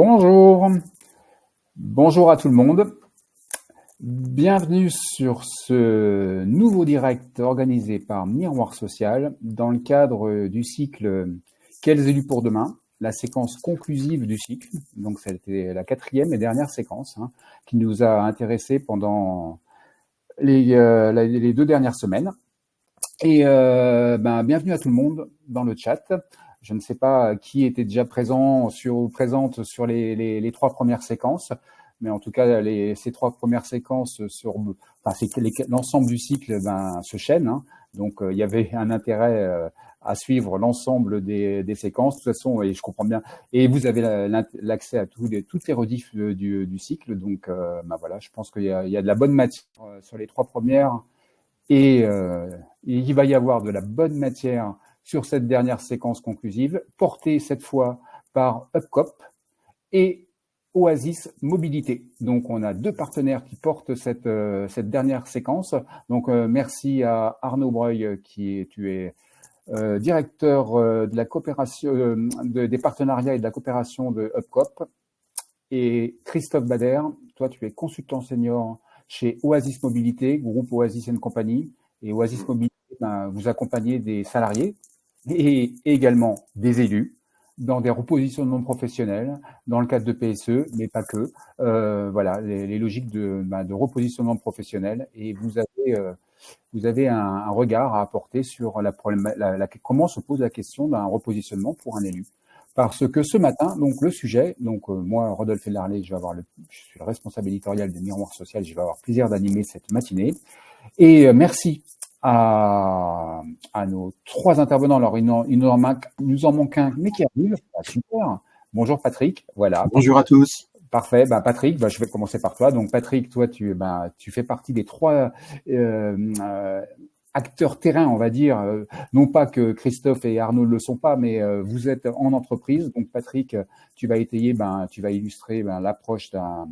Bonjour, bonjour à tout le monde. Bienvenue sur ce nouveau direct organisé par Miroir Social dans le cadre du cycle Quels élus pour demain, la séquence conclusive du cycle. Donc c'était la 4e et dernière séquence qui nous a intéressés pendant les 2 dernières semaines. Et bienvenue à tout le monde dans le chat. Je ne sais pas qui était déjà présent ou présente sur les 3 premières séquences, mais en tout cas, ces 3 premières séquences l'ensemble du cycle se chaîne. Donc, il y avait un intérêt à suivre l'ensemble des séquences. De toute façon, et je comprends bien. Et vous avez l'accès à toutes les rediffs du cycle. Donc, voilà, je pense qu'il y a de la bonne matière sur les 3 premières. Et il va y avoir de la bonne matière sur cette dernière séquence conclusive, portée cette fois par Upcop et Oasis Mobilité. Donc, on a 2 partenaires qui portent cette dernière séquence. Donc, merci à Arnaud Breuil, tu es directeur de la coopération, des partenariats et de la coopération de Upcop. Et Christophe Bader, toi, tu es consultant senior chez Oasis Mobilité, groupe Oasis & Compagnie. Et Oasis Mobilité, vous accompagnez des salariés et également des élus dans des repositionnements professionnels, dans le cadre de PSE, mais pas que. Voilà, les logiques de repositionnement professionnel. Et vous avez un regard à apporter sur comment se pose la question d'un repositionnement pour un élu. Parce que ce matin, donc le sujet, moi, Rodolphe Ellarlé, je suis le responsable éditorial de Miroir Social, je vais avoir plaisir d'animer cette matinée. Et merci à nos 3 intervenants. Alors, il nous en manque un, mais qui arrive. Ah, super. Bonjour Patrick. Voilà. Bonjour à tous. Parfait. Patrick, je vais commencer par toi. Donc Patrick, toi, tu fais partie des 3 acteurs terrain, on va dire. Non pas que Christophe et Arnaud ne le sont pas, mais vous êtes en entreprise. Donc Patrick, tu vas étayer, tu vas illustrer l'approche d'un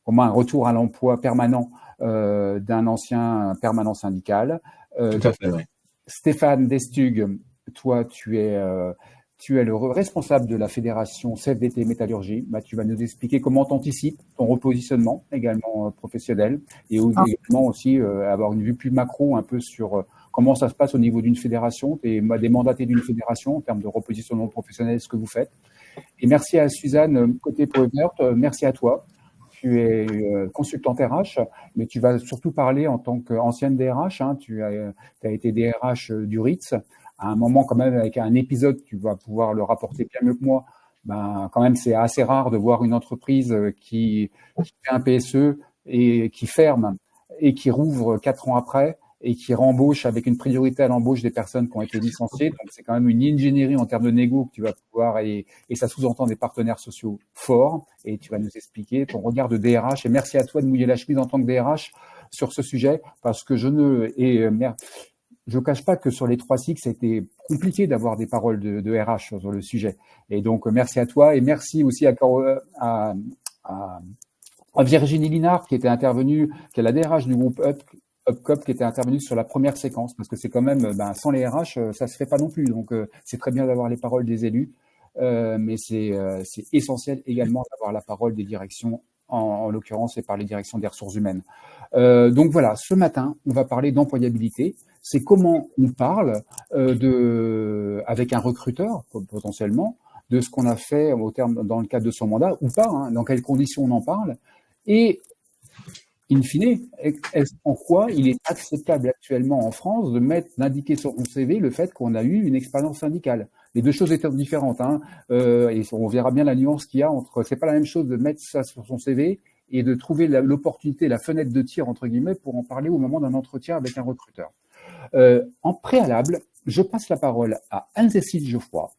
retour à l'emploi permanent d'un ancien permanent syndical. Tout à fait, oui. Stéphane Destug, toi, tu es le responsable de la fédération CFDT Métallurgie. Tu vas nous expliquer comment tu anticipes ton repositionnement, également professionnel, et également aussi avoir une vue plus macro un peu sur comment ça se passe au niveau d'une fédération, des mandatés d'une fédération en termes de repositionnement professionnel, ce que vous faites. Et merci à Suzanne, côté Poevert, merci à toi. Tu es consultante RH, mais tu vas surtout parler en tant qu'ancienne DRH. Tu as été DRH du Ritz. À un moment, quand même, avec un épisode, tu vas pouvoir le rapporter bien mieux que moi. Quand même, c'est assez rare de voir une entreprise qui fait un PSE et qui ferme et qui rouvre 4 ans après et qui rembauche avec une priorité à l'embauche des personnes qui ont été licenciées. Donc, c'est quand même une ingénierie en termes de négo que tu vas pouvoir, et ça sous-entend des partenaires sociaux forts. Et tu vas nous expliquer ton regard de DRH. Et merci à toi de mouiller la chemise en tant que DRH sur ce sujet, parce que je cache pas que sur les 3 cycles, c'était compliqué d'avoir des paroles de RH sur le sujet. Et donc, merci à toi. Et merci aussi à Virginie Linard, qui était intervenue, qui est la DRH du groupe Upcop, qui était intervenue sur la première séquence, parce que c'est quand même, sans les RH, ça se fait pas non plus. Donc, c'est très bien d'avoir les paroles des élus, mais c'est essentiel également d'avoir la parole des directions, en l'occurrence, et par les directions des ressources humaines. Donc voilà, ce matin, on va parler d'employabilité. C'est comment on parle avec un recruteur, potentiellement, de ce qu'on a fait dans le cadre de son mandat, ou pas, dans quelles conditions on en parle, et in fine, en quoi il est acceptable actuellement en France d'indiquer sur son CV le fait qu'on a eu une expérience syndicale. Les 2 choses étant différentes, et on verra bien la nuance qu'il y a entre. C'est pas la même chose de mettre ça sur son CV et de trouver l'opportunité, la fenêtre de tir entre guillemets, pour en parler au moment d'un entretien avec un recruteur. En préalable, je passe la parole à Anne-Cécile Geoffroy.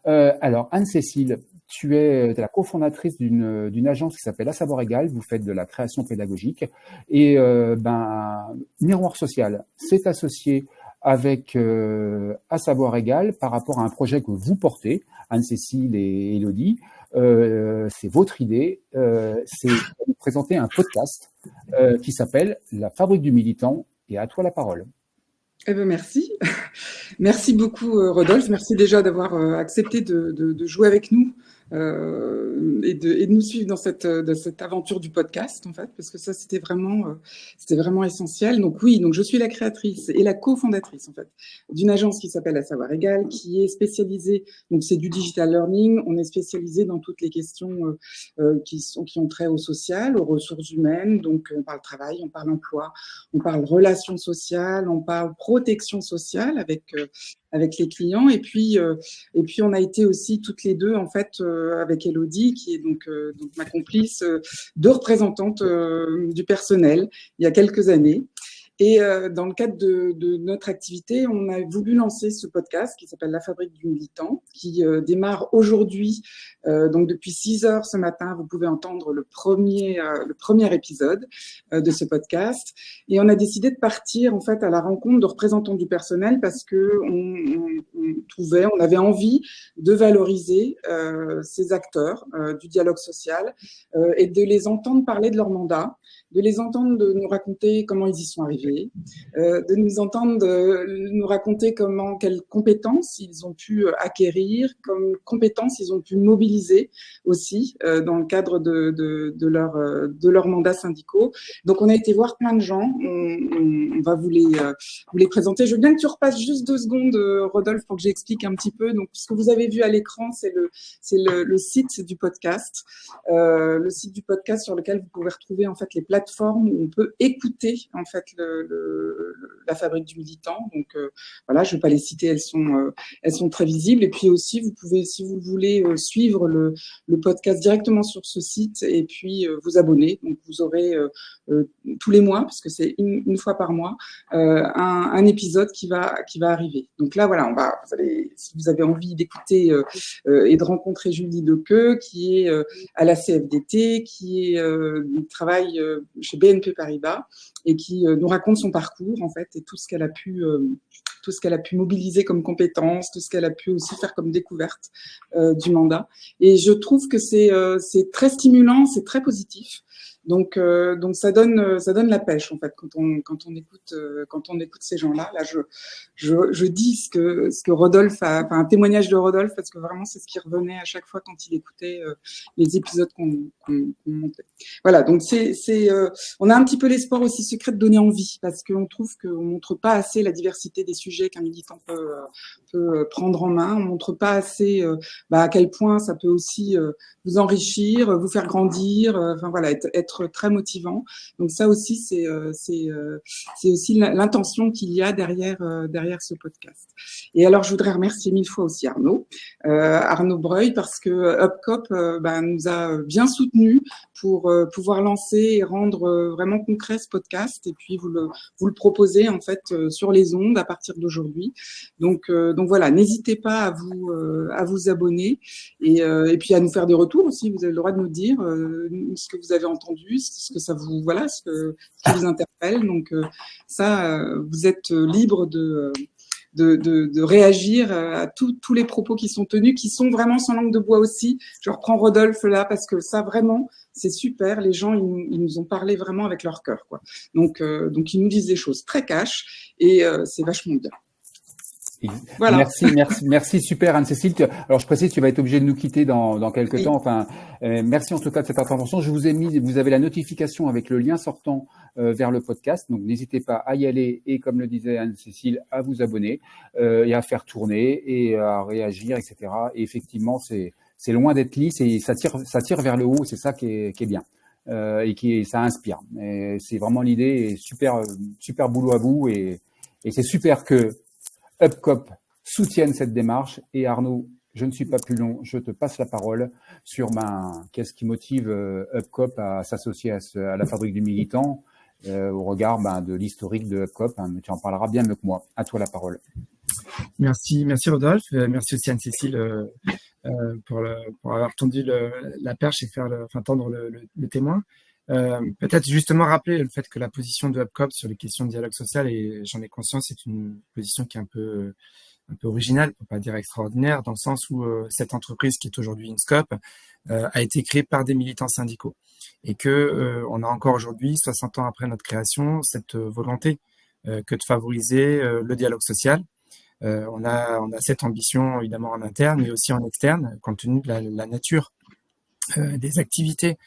Alors Anne-Cécile, tu es la cofondatrice d'une agence qui s'appelle À Savoir Égal. Vous faites de la création pédagogique. Et Miroir Social s'est associé avec À Savoir Égal par rapport à un projet que vous portez, Anne-Cécile et Élodie. C'est votre idée. C'est de présenter un podcast qui s'appelle La Fabrique du Militant. Et à toi la parole. Eh ben merci. Merci beaucoup, Rodolphe. Merci déjà d'avoir accepté de jouer avec nous et de nous suivre de cette aventure du podcast, en fait, parce que ça, c'était vraiment essentiel. Donc oui, donc je suis la créatrice et la cofondatrice, en fait, d'une agence qui s'appelle À Savoir Égal, qui est spécialisée, donc c'est du digital learning, on est spécialisé dans toutes les questions qui ont trait au social, aux ressources humaines, donc on parle travail, on parle emploi, on parle relations sociales, on parle protection sociale avec les clients. Et puis, on a été aussi toutes les deux, en fait, avec Elodie, qui est donc ma complice, deux représentantes du personnel il y a quelques années. Et dans le cadre de notre activité, on a voulu lancer ce podcast qui s'appelle La Fabrique du Militant, qui démarre aujourd'hui. Donc depuis 6 heures ce matin, vous pouvez entendre le premier épisode de ce podcast. Et on a décidé de partir en fait à la rencontre de représentants du personnel parce que on avait envie de valoriser ces acteurs du dialogue social et de les entendre parler de leur mandat, de les entendre de nous raconter comment ils y sont arrivés, de nous entendre de nous raconter quelles compétences ils ont pu acquérir, comme compétences ils ont pu mobiliser aussi dans le cadre de leurs mandats syndicaux. Donc on a été voir plein de gens, on va vous les présenter. Je veux bien que tu repasses juste 2 secondes, Rodolphe, pour que j'explique un petit peu. Donc ce que vous avez vu à l'écran, c'est le site du podcast. Le site du podcast sur lequel vous pouvez retrouver en fait les plateformes où on peut écouter en fait la fabrique du militant. Donc voilà, je ne vais pas les citer, elles sont très visibles. Et puis aussi, vous pouvez, si vous voulez, suivre le podcast directement sur ce site et puis vous abonner. Donc vous aurez tous les mois, parce que c'est une fois par mois, un épisode qui va arriver. Donc là, voilà, si vous avez envie d'écouter et de rencontrer Julie Dequeux, qui est à la CFDT, qui travaille chez BNP Paribas et qui nous raconte son parcours en fait et tout ce qu'elle a pu mobiliser comme compétences, tout ce qu'elle a pu aussi faire comme découverte du mandat. Et je trouve que c'est très stimulant, c'est très positif. Donc ça donne la pêche en fait quand on écoute ces gens-là. Là, je dis ce que Rodolphe enfin un témoignage de Rodolphe parce que vraiment c'est ce qui revenait à chaque fois quand il écoutait les épisodes qu'on montait. Voilà, donc on a un petit peu l'espoir aussi secret de donner envie parce qu'on trouve qu'on montre pas assez la diversité des sujets qu'un militant peut prendre en main. On montre pas assez à quel point ça peut aussi vous enrichir, vous faire grandir, enfin voilà, être très motivant. Donc ça aussi, c'est aussi l'intention qu'il y a derrière ce podcast. Et alors, je voudrais remercier 1000 fois aussi Arnaud Breuil, parce que Upcop nous a bien soutenus pour pouvoir lancer et rendre vraiment concret ce podcast. Et puis, vous le proposez en fait sur les ondes à partir d'aujourd'hui. Donc voilà, n'hésitez pas à vous abonner et puis à nous faire des retours aussi. Vous avez le droit de nous dire ce que vous avez entendu, ce que ça vous voilà, ce qui vous interpelle. Donc ça, vous êtes libre de réagir à tous les propos qui sont tenus, qui sont vraiment sans langue de bois aussi. Je reprends Rodolphe là parce que ça vraiment, c'est super. Les gens, ils nous ont parlé vraiment avec leur cœur, quoi. Donc ils nous disent des choses très cash et c'est vachement bien. Voilà. Merci, super Anne-Cécile. Alors je précise, tu vas être obligé de nous quitter dans quelques temps. Enfin, merci en tout cas de cette intervention. Vous avez la notification avec le lien sortant vers le podcast. Donc n'hésitez pas à y aller et comme le disait Anne-Cécile, à vous abonner et à faire tourner et à réagir, etc. Et effectivement, c'est loin d'être lisse et ça tire vers le haut. C'est ça qui est bien. Ça inspire. C'est vraiment l'idée. Et super boulot à vous et c'est super que Upcop soutiennent cette démarche. Et Arnaud, je ne suis pas plus long, je te passe la parole sur qu'est-ce qui motive Upcop à s'associer à la fabrique du militant au regard de l'historique de Upcop. Mais tu en parleras bien mieux que moi. À toi la parole. Merci Rodolphe. Merci aussi Anne-Cécile pour avoir tendu la perche et tendre le témoin. Peut-être justement rappeler le fait que la position de Upcop sur les questions de dialogue social, et j'en ai conscience, c'est une position qui est un peu originale, pour pas dire extraordinaire, dans le sens où cette entreprise qui est aujourd'hui InScope a été créée par des militants syndicaux et que on a encore aujourd'hui, 60 ans après notre création, cette volonté que de favoriser le dialogue social On a cette ambition évidemment en interne, mais aussi en externe, compte tenu de la nature des activités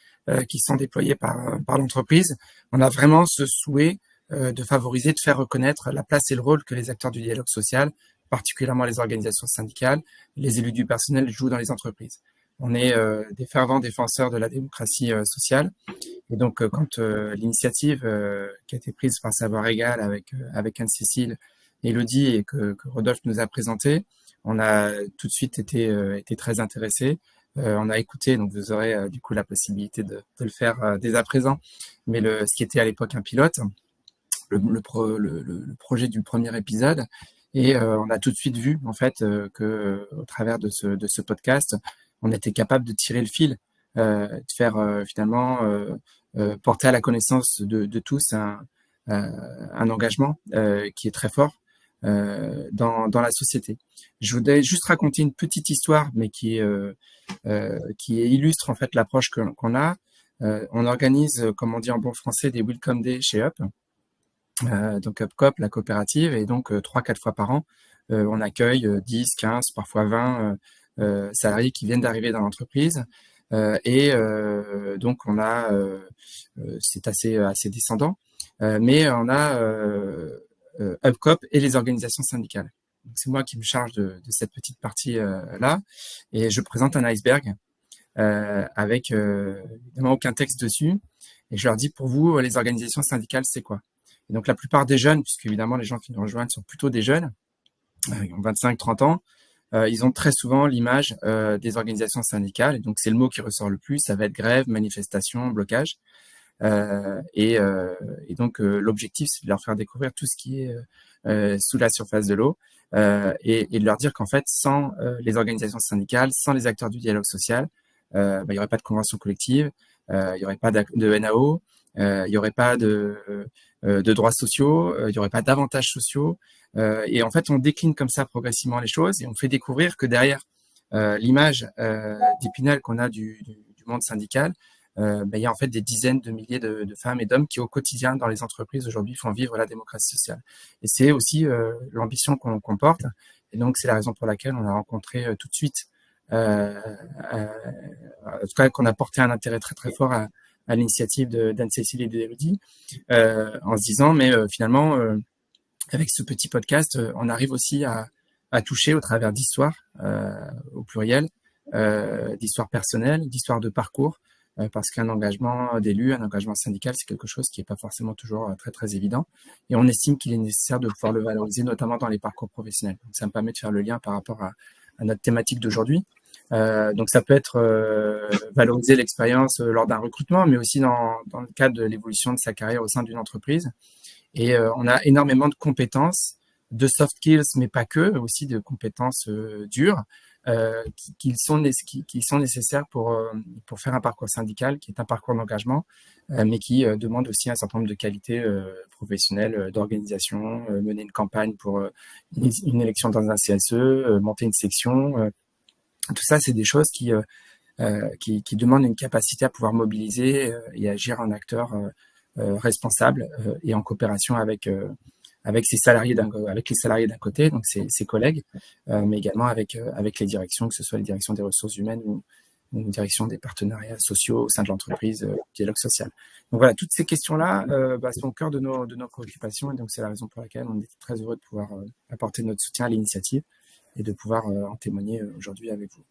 qui sont déployées par l'entreprise. On a vraiment ce souhait de favoriser, de faire reconnaître la place et le rôle que les acteurs du dialogue social, particulièrement les organisations syndicales, les élus du personnel, jouent dans les entreprises. On est des fervents défenseurs de la démocratie sociale. Et donc, quand l'initiative qui a été prise par Savoir Égal avec Anne-Cécile et Elodie et que Rodolphe nous a présenté, on a tout de suite été très intéressés. On a écouté, donc vous aurez du coup la possibilité de le faire dès à présent. Mais ce qui était à l'époque un pilote, le projet du premier épisode, et on a tout de suite vu en fait que au travers de ce podcast, on était capable de tirer le fil, de faire finalement porter à la connaissance de tous un engagement qui est très fort dans la société. Je voudrais juste raconter une petite histoire, mais qui illustre en fait l'approche qu'on a. On organise, comme on dit en bon français, des Welcome Day chez Up. Donc UpCoop, la coopérative, et donc 3-4 fois par an, on accueille 10, 15, parfois 20 salariés qui viennent d'arriver dans l'entreprise. Et donc on a, c'est assez descendant, mais on a UpCoop et les organisations syndicales. C'est moi qui me charge de cette petite partie là, et je présente un iceberg avec évidemment aucun texte dessus, et je leur dis, pour vous, les organisations syndicales, c'est quoi? Et donc la plupart des jeunes, puisque évidemment les gens qui nous rejoignent sont plutôt des jeunes, ils ont 25-30 ans, ils ont très souvent l'image des organisations syndicales, et donc c'est le mot qui ressort le plus, ça va être grève, manifestation, blocage. Et donc l'objectif, c'est de leur faire découvrir tout ce qui est sous la surface de l'eau, et de leur dire qu'en fait, sans les organisations syndicales, sans les acteurs du dialogue social, il n'y aurait pas de convention collective, il n'y aurait pas de NAO, il n'y aurait pas de droits sociaux, il n'y aurait pas d'avantages sociaux. Et en fait, on décline comme ça progressivement les choses, et on fait découvrir que derrière l'image d'Épinal qu'on a du monde syndical, il y a en fait des dizaines de milliers de femmes et d'hommes qui, au quotidien, dans les entreprises aujourd'hui, font vivre la démocratie sociale. Et c'est aussi l'ambition qu'on porte. Et donc, c'est la raison pour laquelle on a rencontré tout de suite, en tout cas, qu'on a porté un intérêt très très fort à l'initiative d'Anne-Cécile et d'Élodie, en se disant, mais finalement, avec ce petit podcast, on arrive aussi à toucher au travers d'histoires, au pluriel, d'histoires personnelles, d'histoires de parcours, parce qu'un engagement d'élu, un engagement syndical, c'est quelque chose qui n'est pas forcément toujours très très évident, et on estime qu'il est nécessaire de pouvoir le valoriser, notamment dans les parcours professionnels. Donc ça me permet de faire le lien par rapport à notre thématique d'aujourd'hui. Donc ça peut être valoriser l'expérience lors d'un recrutement, mais aussi dans le cadre de l'évolution de sa carrière au sein d'une entreprise. Et on a énormément de compétences, de soft skills, mais pas que, aussi de compétences dures, qui sont nécessaires pour faire un parcours syndical, qui est un parcours d'engagement, mais qui demande aussi un certain nombre de qualités professionnelles, d'organisation, mener une campagne pour une élection dans un CSE, monter une section. Tout ça, c'est des choses qui demandent une capacité à pouvoir mobiliser et agir en acteur responsable et en coopération avec ses salariés avec les salariés d'un côté, donc ses collègues, mais également avec les directions, que ce soit les directions des ressources humaines ou une direction des partenariats sociaux au sein de l'entreprise, dialogue social. Donc voilà, toutes ces questions-là sont au cœur de nos préoccupations, et donc c'est la raison pour laquelle on est très heureux de pouvoir apporter notre soutien à l'initiative et de pouvoir en témoigner aujourd'hui avec vous.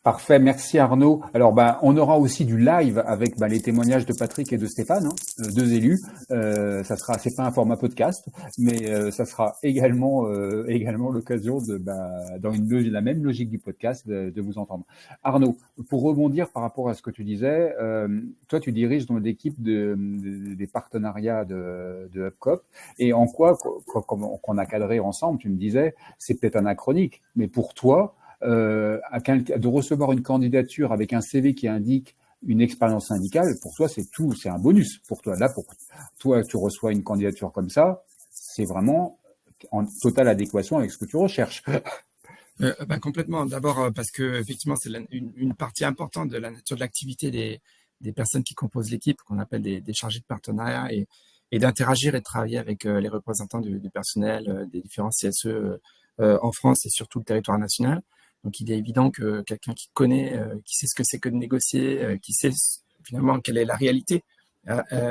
Parfait, merci Arnaud. Alors on aura aussi du live avec les témoignages de Patrick et de Stéphane, deux élus. C'est pas un format podcast, mais ça sera également l'occasion de dans la même logique du podcast de vous entendre. Arnaud, pour rebondir par rapport à ce que tu disais, toi tu diriges donc l'équipe des partenariats de UpCoop, et en quoi qu'on a cadré ensemble, tu me disais, c'est peut-être anachronique, mais pour toi, de recevoir une candidature avec un CV qui indique une expérience syndicale, pour toi, c'est un bonus pour toi. Là, pour toi, tu reçois une candidature comme ça, c'est vraiment en totale adéquation avec ce que tu recherches. Complètement. D'abord, parce que effectivement, c'est une partie importante de la nature de l'activité des personnes qui composent l'équipe, qu'on appelle des chargés de partenariat, et d'interagir et de travailler avec les représentants du personnel, des différents CSE en France et sur tout le territoire national. Donc, il est évident que quelqu'un qui connaît, qui sait ce que c'est que de négocier, qui sait finalement quelle est la réalité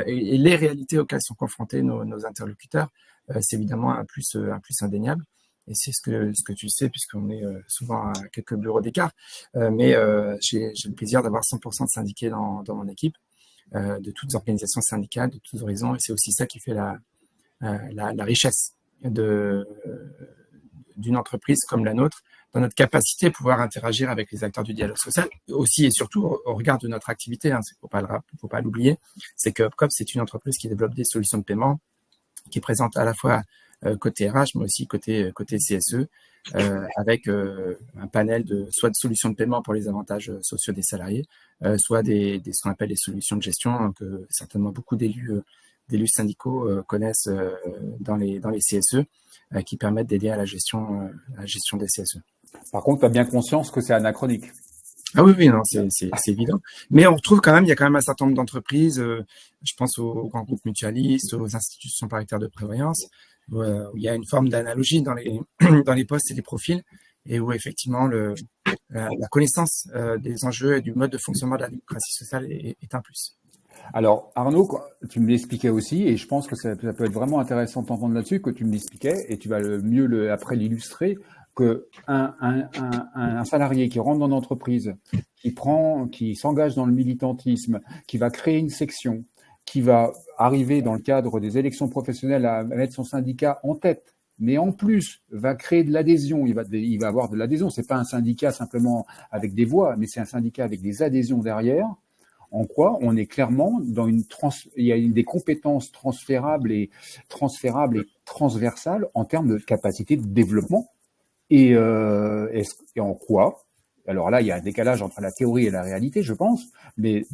et les réalités auxquelles sont confrontés nos interlocuteurs, c'est évidemment un plus indéniable. Et c'est ce que tu sais, puisqu'on est souvent à quelques bureaux d'écart. Mais j'ai le plaisir d'avoir 100% de syndiqués dans mon équipe, de toutes organisations syndicales, de tous horizons. Et c'est aussi ça qui fait la richesse d'une entreprise comme la nôtre, dans notre capacité à pouvoir interagir avec les acteurs du dialogue social, aussi et surtout au regard de notre activité. Il ne faut pas l'oublier, c'est que Upcop, c'est une entreprise qui développe des solutions de paiement, qui présente à la fois côté RH, mais aussi côté CSE, avec un panel soit de solutions de paiement pour les avantages sociaux des salariés, soit ce qu'on appelle les solutions de gestion, que certainement beaucoup d'élus syndicaux connaissent dans les CSE, qui permettent d'aider à la gestion des CSE. Par contre, tu as bien conscience que c'est anachronique. Ah oui, non, c'est évident. Mais on retrouve quand même, il y a quand même un certain nombre d'entreprises, je pense aux grands groupes mutualistes, aux institutions paritaires de prévoyance, où il y a une forme d'analogie dans les postes et les profils, et où effectivement la connaissance des enjeux et du mode de fonctionnement de la démocratie sociale est un plus. Alors, Arnaud, tu me l'expliquais aussi, et je pense que ça peut être vraiment intéressant de t'entendre là-dessus, que tu me l'expliquais, et tu vas mieux après l'illustrer, que un salarié qui rentre dans l'entreprise, qui s'engage dans le militantisme, qui va créer une section, qui va arriver dans le cadre des élections professionnelles à mettre son syndicat en tête, mais en plus va créer de l'adhésion, il va avoir de l'adhésion. C'est pas un syndicat simplement avec des voix, mais c'est un syndicat avec des adhésions derrière. En quoi on est clairement dans il y a des compétences transférables et transversales en termes de capacité de développement. Et en quoi, alors là, il y a un décalage entre la théorie et la réalité, je pense, mais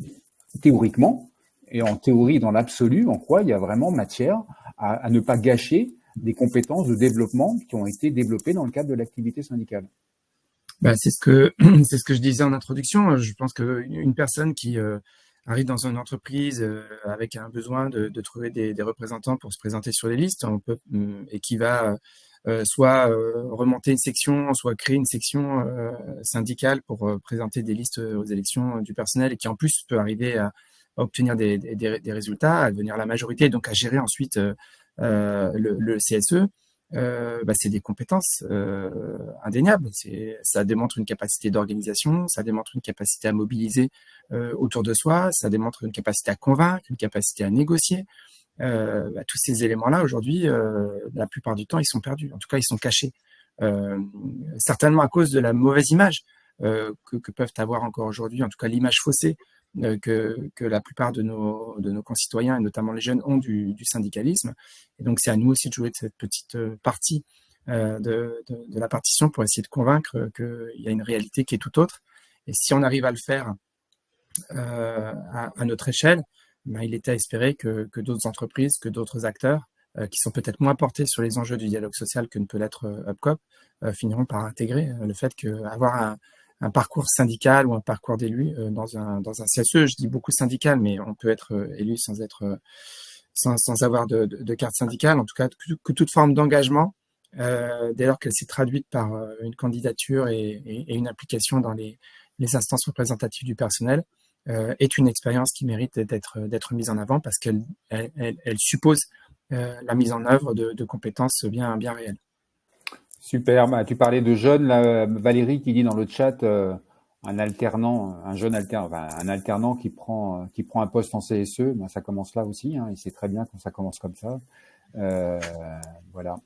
théoriquement, et en théorie dans l'absolu, en quoi il y a vraiment matière à ne pas gâcher des compétences de développement qui ont été développées dans le cadre de l'activité syndicale. C'est ce que je disais en introduction. Je pense qu'une personne qui arrive dans une entreprise avec un besoin de trouver des représentants pour se présenter sur les listes, et qui va soit remonter une section, soit créer une section syndicale pour présenter des listes aux élections du personnel, et qui en plus peut arriver à obtenir des résultats, à devenir la majorité, donc à gérer ensuite le CSE. C'est des compétences indéniables. Ça démontre une capacité d'organisation, ça démontre une capacité à mobiliser autour de soi, ça démontre une capacité à convaincre, une capacité à négocier. Tous ces éléments-là, aujourd'hui, la plupart du temps, ils sont perdus. En tout cas, ils sont cachés. Certainement à cause de la mauvaise image que peuvent avoir encore aujourd'hui, en tout cas l'image faussée que la plupart de nos concitoyens, et notamment les jeunes, ont du syndicalisme. Et donc, c'est à nous aussi de jouer de cette petite partie de la partition pour essayer de convaincre qu'il y a une réalité qui est tout autre. Et si on arrive à le faire à notre échelle, il est à espérer que d'autres entreprises, que d'autres acteurs qui sont peut-être moins portés sur les enjeux du dialogue social que ne peut l'être Upcop, finiront par intégrer le fait qu'avoir un parcours syndical ou un parcours d'élu dans un CSE, je dis beaucoup syndical, mais on peut être élu sans avoir de carte syndicale, en tout cas que toute forme d'engagement, dès lors qu'elle s'est traduite par une candidature et une implication dans les instances représentatives du personnel, est une expérience qui mérite d'être mise en avant, parce qu'elle suppose la mise en œuvre de compétences bien réelles. Super. Tu parlais de jeunes, là, Valérie qui dit dans le chat un alternant qui prend un poste en CSE, ça commence là aussi, il sait très bien quand ça commence comme ça. Voilà.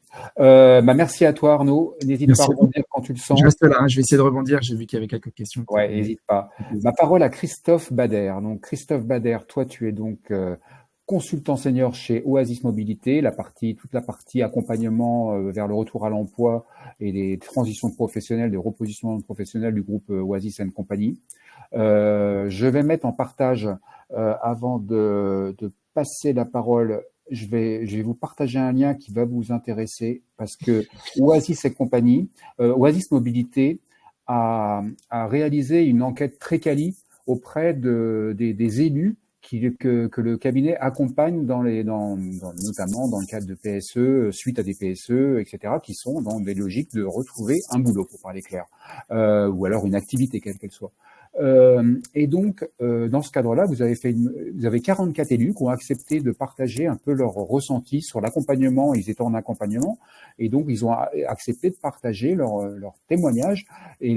Merci à toi, Arnaud. N'hésite pas à rebondir quand tu le sens. Je reste là, je vais essayer de rebondir. J'ai vu qu'il y avait quelques questions. Ouais, n'hésite pas. Ma parole à Christophe Bader. Donc, Christophe Bader, toi, tu es donc consultant senior chez Oasis Mobilité, toute la partie accompagnement vers le retour à l'emploi et les transitions professionnelles, des repositionnements professionnels du groupe Oasis & Compagnie. Je vais mettre en partage, avant de passer la parole, je vais vous partager un lien qui va vous intéresser, parce que Oasis & Compagnie, Oasis Mobilité a réalisé une enquête très quali auprès des élus que le cabinet accompagne notamment dans le cadre de PSE, suite à des PSE, etc., qui sont dans des logiques de retrouver un boulot, pour parler clair, ou alors une activité, quelle qu'elle soit. Et donc, dans ce cadre-là, vous avez 44 élus qui ont accepté de partager un peu leur ressenti sur l'accompagnement. Ils étaient en accompagnement, et donc ils ont accepté de partager leur témoignage et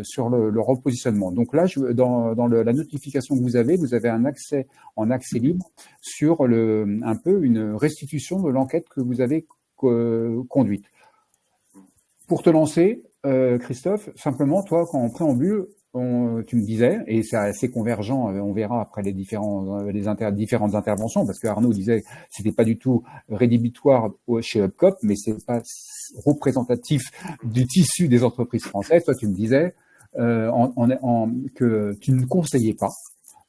sur leur repositionnement. Donc là, dans la notification que vous avez un accès en accès libre sur un peu une restitution de l'enquête que vous avez conduite. Pour te lancer, Christophe, simplement, toi, en préambule, tu me disais, et c'est assez convergent, on verra après les différentes interventions, parce que Arnaud disait que c'était pas du tout rédhibitoire chez Upcop, mais c'est pas représentatif du tissu des entreprises françaises. Toi, tu me disais que tu ne conseillais pas,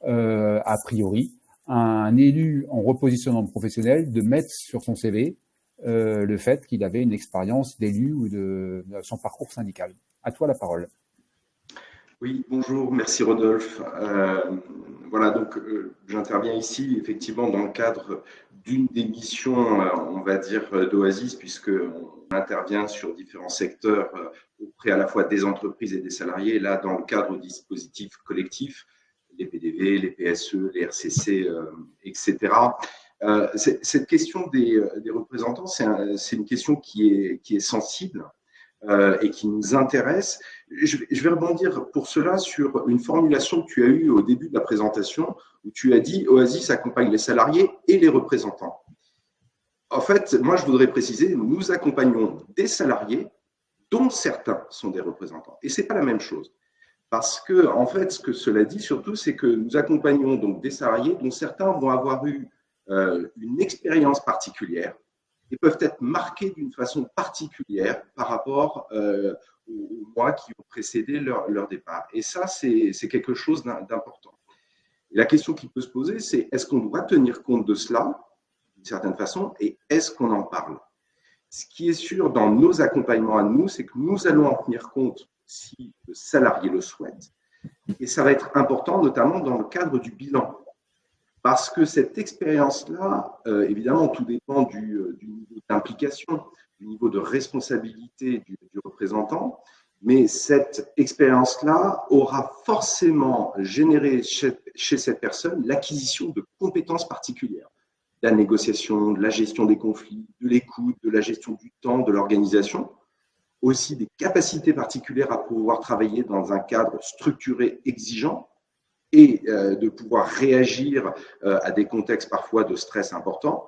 a priori, un élu en repositionnement professionnel de mettre sur son CV le fait qu'il avait une expérience d'élu ou de son parcours syndical. À toi la parole. Oui, bonjour, merci Rodolphe. Voilà, donc j'interviens ici effectivement dans le cadre d'une des missions, on va dire, d'Oasis, puisqu'on intervient sur différents secteurs auprès à la fois des entreprises et des salariés, là dans le cadre du dispositif collectif, les PDV, les PSE, les RCC, etc. Cette question des représentants, c'est une question qui est sensible et qui nous intéresse. Je vais rebondir pour cela sur une formulation que tu as eue au début de la présentation, où tu as dit « Oasis accompagne les salariés et les représentants ». En fait, moi, je voudrais préciser, nous accompagnons des salariés dont certains sont des représentants. Et ce n'est pas la même chose. Parce que, en fait, ce que cela dit surtout, c'est que nous accompagnons donc des salariés dont certains vont avoir eu une expérience particulière et peuvent être marqués d'une façon particulière par rapport aux mois qui ont précédé leur départ. Et ça, c'est quelque chose d'important. Et la question qui peut se poser, c'est est-ce qu'on doit tenir compte de cela, d'une certaine façon, et est-ce qu'on en parle? Ce qui est sûr dans nos accompagnements à nous, c'est que nous allons en tenir compte si le salarié le souhaite. Et ça va être important, notamment dans le cadre du bilan. Parce que cette expérience-là, évidemment, tout dépend du niveau d'implication, du niveau de responsabilité du représentant, mais cette expérience-là aura forcément généré chez cette personne l'acquisition de compétences particulières, de la négociation, de la gestion des conflits, de l'écoute, de la gestion du temps, de l'organisation, aussi des capacités particulières à pouvoir travailler dans un cadre structuré exigeant, et de pouvoir réagir à des contextes parfois de stress importants.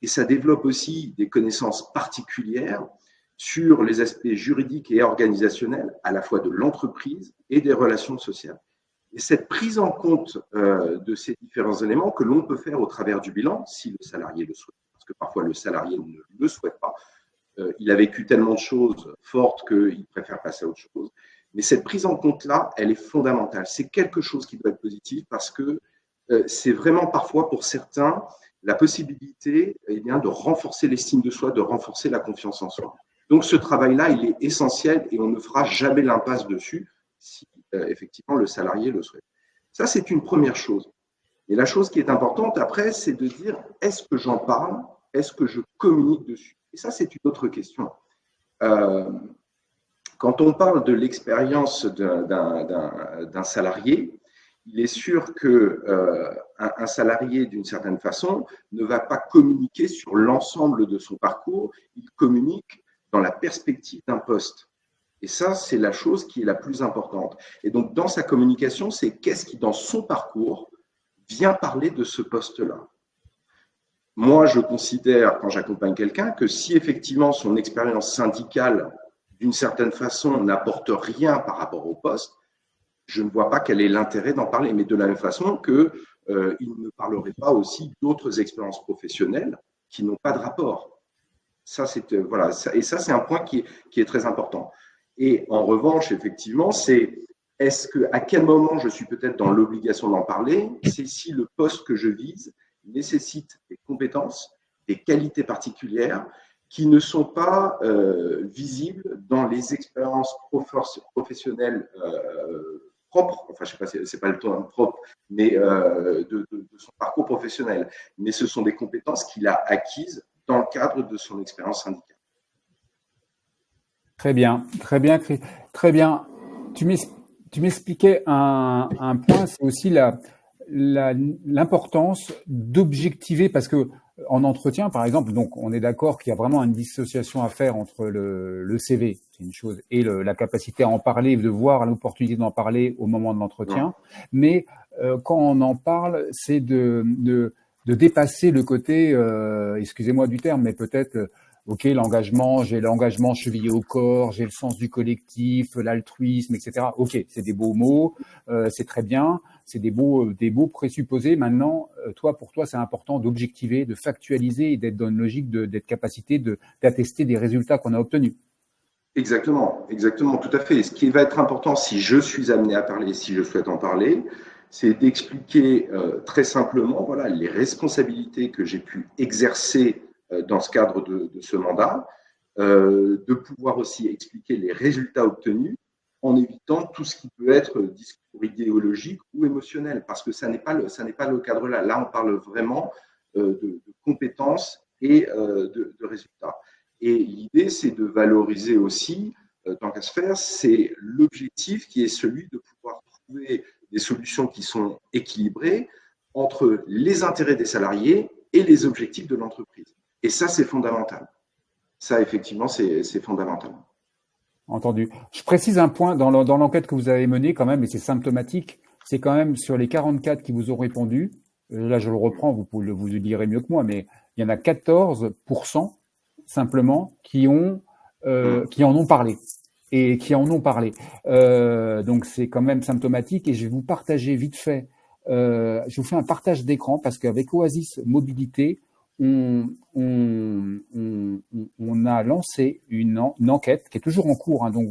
Et ça développe aussi des connaissances particulières sur les aspects juridiques et organisationnels, à la fois de l'entreprise et des relations sociales. Et cette prise en compte de ces différents éléments que l'on peut faire au travers du bilan, si le salarié le souhaite, parce que parfois le salarié ne le souhaite pas, il a vécu tellement de choses fortes qu'il préfère passer à autre chose. Mais cette prise en compte-là, elle est fondamentale. C'est quelque chose qui doit être positif parce que c'est vraiment parfois pour certains la possibilité de renforcer l'estime de soi, de renforcer la confiance en soi. Donc ce travail-là, il est essentiel et on ne fera jamais l'impasse dessus si effectivement le salarié le souhaite. Ça, c'est une première chose. Et la chose qui est importante après, c'est de dire est-ce que j'en parle? Est-ce que je communique dessus? Et ça, c'est une autre question. Quand on parle de l'expérience d'un salarié, il est sûr qu'un salarié, d'une certaine façon, ne va pas communiquer sur l'ensemble de son parcours, il communique dans la perspective d'un poste. Et ça, c'est la chose qui est la plus importante. Et donc, dans sa communication, c'est qu'est-ce qui, dans son parcours, vient parler de ce poste-là. Moi, je considère, quand j'accompagne quelqu'un, que si effectivement son expérience syndicale, d'une certaine façon, n'apporte rien par rapport au poste, je ne vois pas quel est l'intérêt d'en parler. Mais de la même façon qu'il ne parlerait pas aussi d'autres expériences professionnelles qui n'ont pas de rapport. Ça, voilà, et ça, c'est un point qui est très important. Et en revanche, effectivement, c'est à quel moment je suis peut-être dans l'obligation d'en parler? C'est si le poste que je vise nécessite des compétences, des qualités particulières qui ne sont pas visibles dans les expériences professionnelles propre, enfin je sais pas, c'est pas le terme propre, mais de son parcours professionnel. Mais ce sont des compétences qu'il a acquises dans le cadre de son expérience syndicale. Très bien, très bien, très bien. Tu m'expliquais un point, c'est aussi l'importance d'objectiver, parce que en entretien, par exemple, donc on est d'accord qu'il y a vraiment une dissociation à faire entre le CV, c'est une chose, et la capacité à en parler, de voir l'opportunité d'en parler au moment de l'entretien. Mais quand on en parle, c'est de dépasser le côté, excusez-moi du terme, mais peut-être ok, l'engagement, j'ai l'engagement chevillé au corps, j'ai le sens du collectif, l'altruisme, etc. Ok, c'est des beaux mots, c'est très bien, c'est des beaux présupposés. Maintenant, pour toi, c'est important d'objectiver, de factualiser et d'être dans une logique d'être capacité d'attester des résultats qu'on a obtenus. Exactement, exactement, tout à fait. Et ce qui va être important si je suis amené à parler, si je souhaite en parler, c'est d'expliquer très simplement, voilà, les responsabilités que j'ai pu exercer dans ce cadre de ce mandat, de pouvoir aussi expliquer les résultats obtenus en évitant tout ce qui peut être discours idéologique ou émotionnel, parce que ça n'est pas le cadre là. Là, on parle vraiment de compétences et de résultats. Et l'idée, c'est de valoriser aussi, tant qu'à se faire, c'est l'objectif qui est celui de pouvoir trouver des solutions qui sont équilibrées entre les intérêts des salariés et les objectifs de l'entreprise. Et ça, c'est fondamental. Ça, effectivement, c'est fondamental. Entendu. Je précise un point dans l'enquête que vous avez menée quand même, et c'est symptomatique, c'est quand même sur les 44 qui vous ont répondu, là je le reprends, vous le direz mieux que moi, mais il y en a 14% simplement qui en ont parlé. Et qui en ont parlé. Donc c'est quand même symptomatique, et je vais vous partager vite fait, je vous fais un partage d'écran parce qu'avec Oasis Mobilité, on a lancé une enquête qui est toujours en cours, hein, donc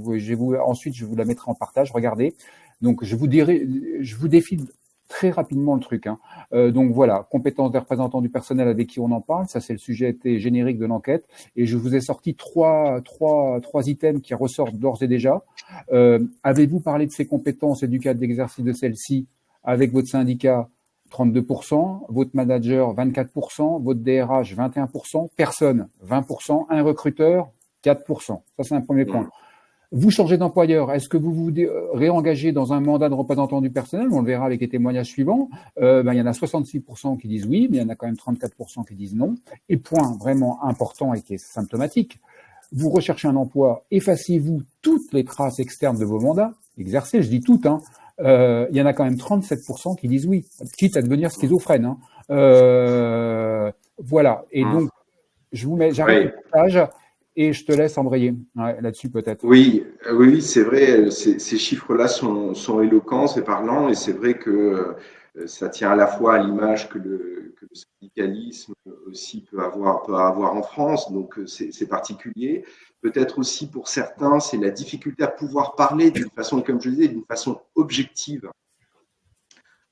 ensuite je vous la mettrai en partage. Regardez, donc je vous défile très rapidement le truc. Hein. Donc voilà, compétences des représentants du personnel avec qui on en parle, ça c'est le sujet générique de l'enquête, et je vous ai sorti trois items qui ressortent d'ores et déjà. Avez-vous parlé de ces compétences et du cadre d'exercice de celles-ci avec votre syndicat? 32%, votre manager 24%, votre DRH 21%, personne 20%, un recruteur 4%. Ça, c'est un premier point. Vous changez d'employeur. Est-ce que vous vous réengagez dans un mandat de représentant du personnel? On le verra avec les témoignages suivants. Il y en a 66% qui disent oui, mais il y en a quand même 34% qui disent non. Et point vraiment important et qui est symptomatique, vous recherchez un emploi, effacez-vous toutes les traces externes de vos mandats, exercez, je dis toutes, hein. Il y en a quand même 37% qui disent oui, quitte à devenir schizophrène. Hein. Voilà. Et donc, j'arrête le partage et je te laisse embrayer là-dessus peut-être. Oui, c'est vrai. Ces chiffres-là sont éloquents, c'est parlant, et c'est vrai que ça tient à la fois à l'image que le syndicalisme aussi peut avoir en France, donc c'est particulier. Peut-être aussi pour certains, c'est la difficulté à pouvoir parler d'une façon, comme je disais, d'une façon objective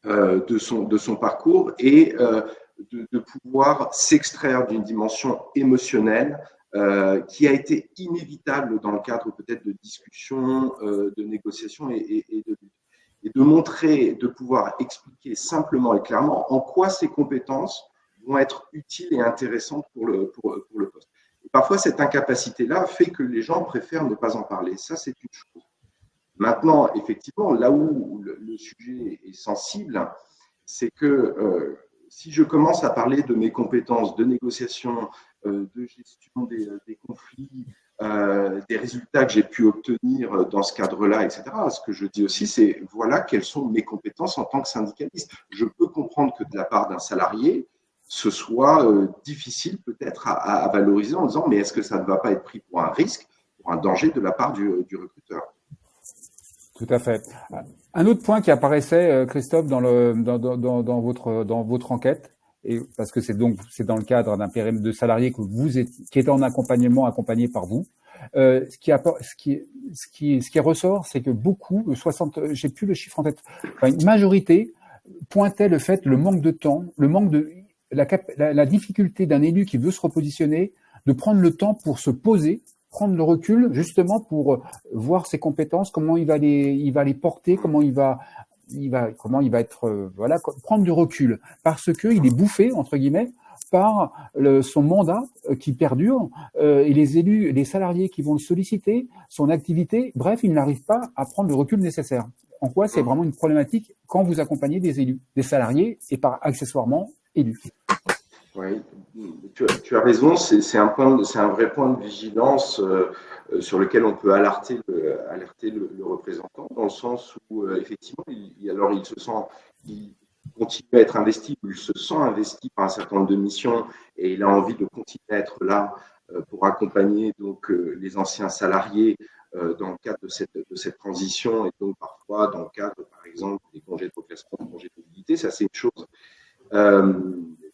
de son parcours et de pouvoir s'extraire d'une dimension émotionnelle qui a été inévitable dans le cadre peut-être de discussions, de négociations et de montrer, de pouvoir expliquer simplement et clairement en quoi ces compétences vont être utiles et intéressantes pour le poste. Et parfois, cette incapacité-là fait que les gens préfèrent ne pas en parler. Ça, c'est une chose. Maintenant, effectivement, là où le sujet est sensible, c'est que si je commence à parler de mes compétences de négociation, de gestion des conflits, des résultats que j'ai pu obtenir dans ce cadre-là, etc., ce que je dis aussi, c'est voilà quelles sont mes compétences en tant que syndicaliste. Je peux comprendre que de la part d'un salarié, ce soit difficile peut-être à valoriser en disant mais est-ce que ça ne va pas être pris pour un risque, pour un danger de la part du recruteur? Tout à fait. Un autre point qui apparaissait, Christophe, dans votre enquête, et parce que c'est dans le cadre d'un périmètre de salariés qui est en accompagné par vous. Ce qui ressort, c'est que beaucoup, j'ai plus le chiffre en tête, une majorité pointait le manque de temps, la difficulté d'un élu qui veut se repositionner, de prendre le temps pour se poser prendre le recul justement pour voir ses compétences, comment il va les porter, comment il va être, voilà, prendre du recul, parce que il est bouffé entre guillemets par son mandat qui perdure et les élus, les salariés qui vont le solliciter, son activité. Bref, il n'arrive pas à prendre le recul nécessaire. En quoi c'est vraiment une problématique quand vous accompagnez des élus, des salariés et par accessoirement élus. Oui, tu as raison, c'est un vrai point de vigilance sur lequel on peut alerter le représentant, dans le sens où effectivement, il se sent, il continue à être investi, ou il se sent investi par un certain nombre de missions, et il a envie de continuer à être là pour accompagner donc les anciens salariés dans le cadre de cette transition, et donc parfois dans le cadre, par exemple, des congés de reclassement, des congés de mobilité. Ça c'est une chose.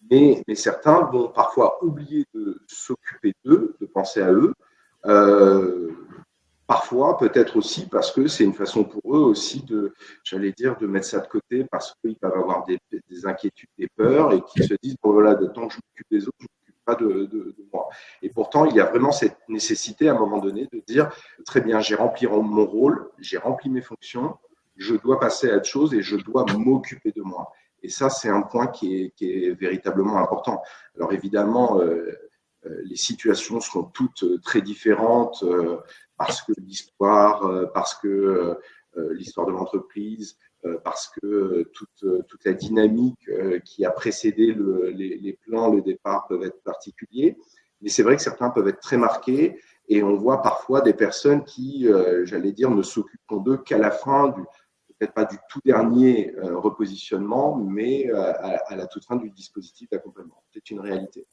Mais certains vont parfois oublier de s'occuper d'eux, de penser à eux. Parfois, peut-être aussi parce que c'est une façon pour eux aussi de mettre ça de côté, parce qu'ils peuvent avoir des inquiétudes, des peurs, et qu'ils se disent, bon voilà, de temps que je m'occupe des autres, je ne m'occupe pas de moi. Et pourtant, il y a vraiment cette nécessité à un moment donné de dire, très bien, j'ai rempli mon rôle, j'ai rempli mes fonctions, je dois passer à autre chose et je dois m'occuper de moi. Et ça, c'est un point qui est véritablement important. Alors évidemment, les situations seront toutes très différentes parce que l'histoire, parce que l'histoire de l'entreprise, parce que toute la dynamique qui a précédé les plans, le départ peuvent être particuliers. Mais c'est vrai que certains peuvent être très marqués, et on voit parfois des personnes qui, ne s'occuperont d'eux qu'à la fin peut-être pas du tout dernier repositionnement, mais à la toute fin du dispositif d'accompagnement. C'est une réalité.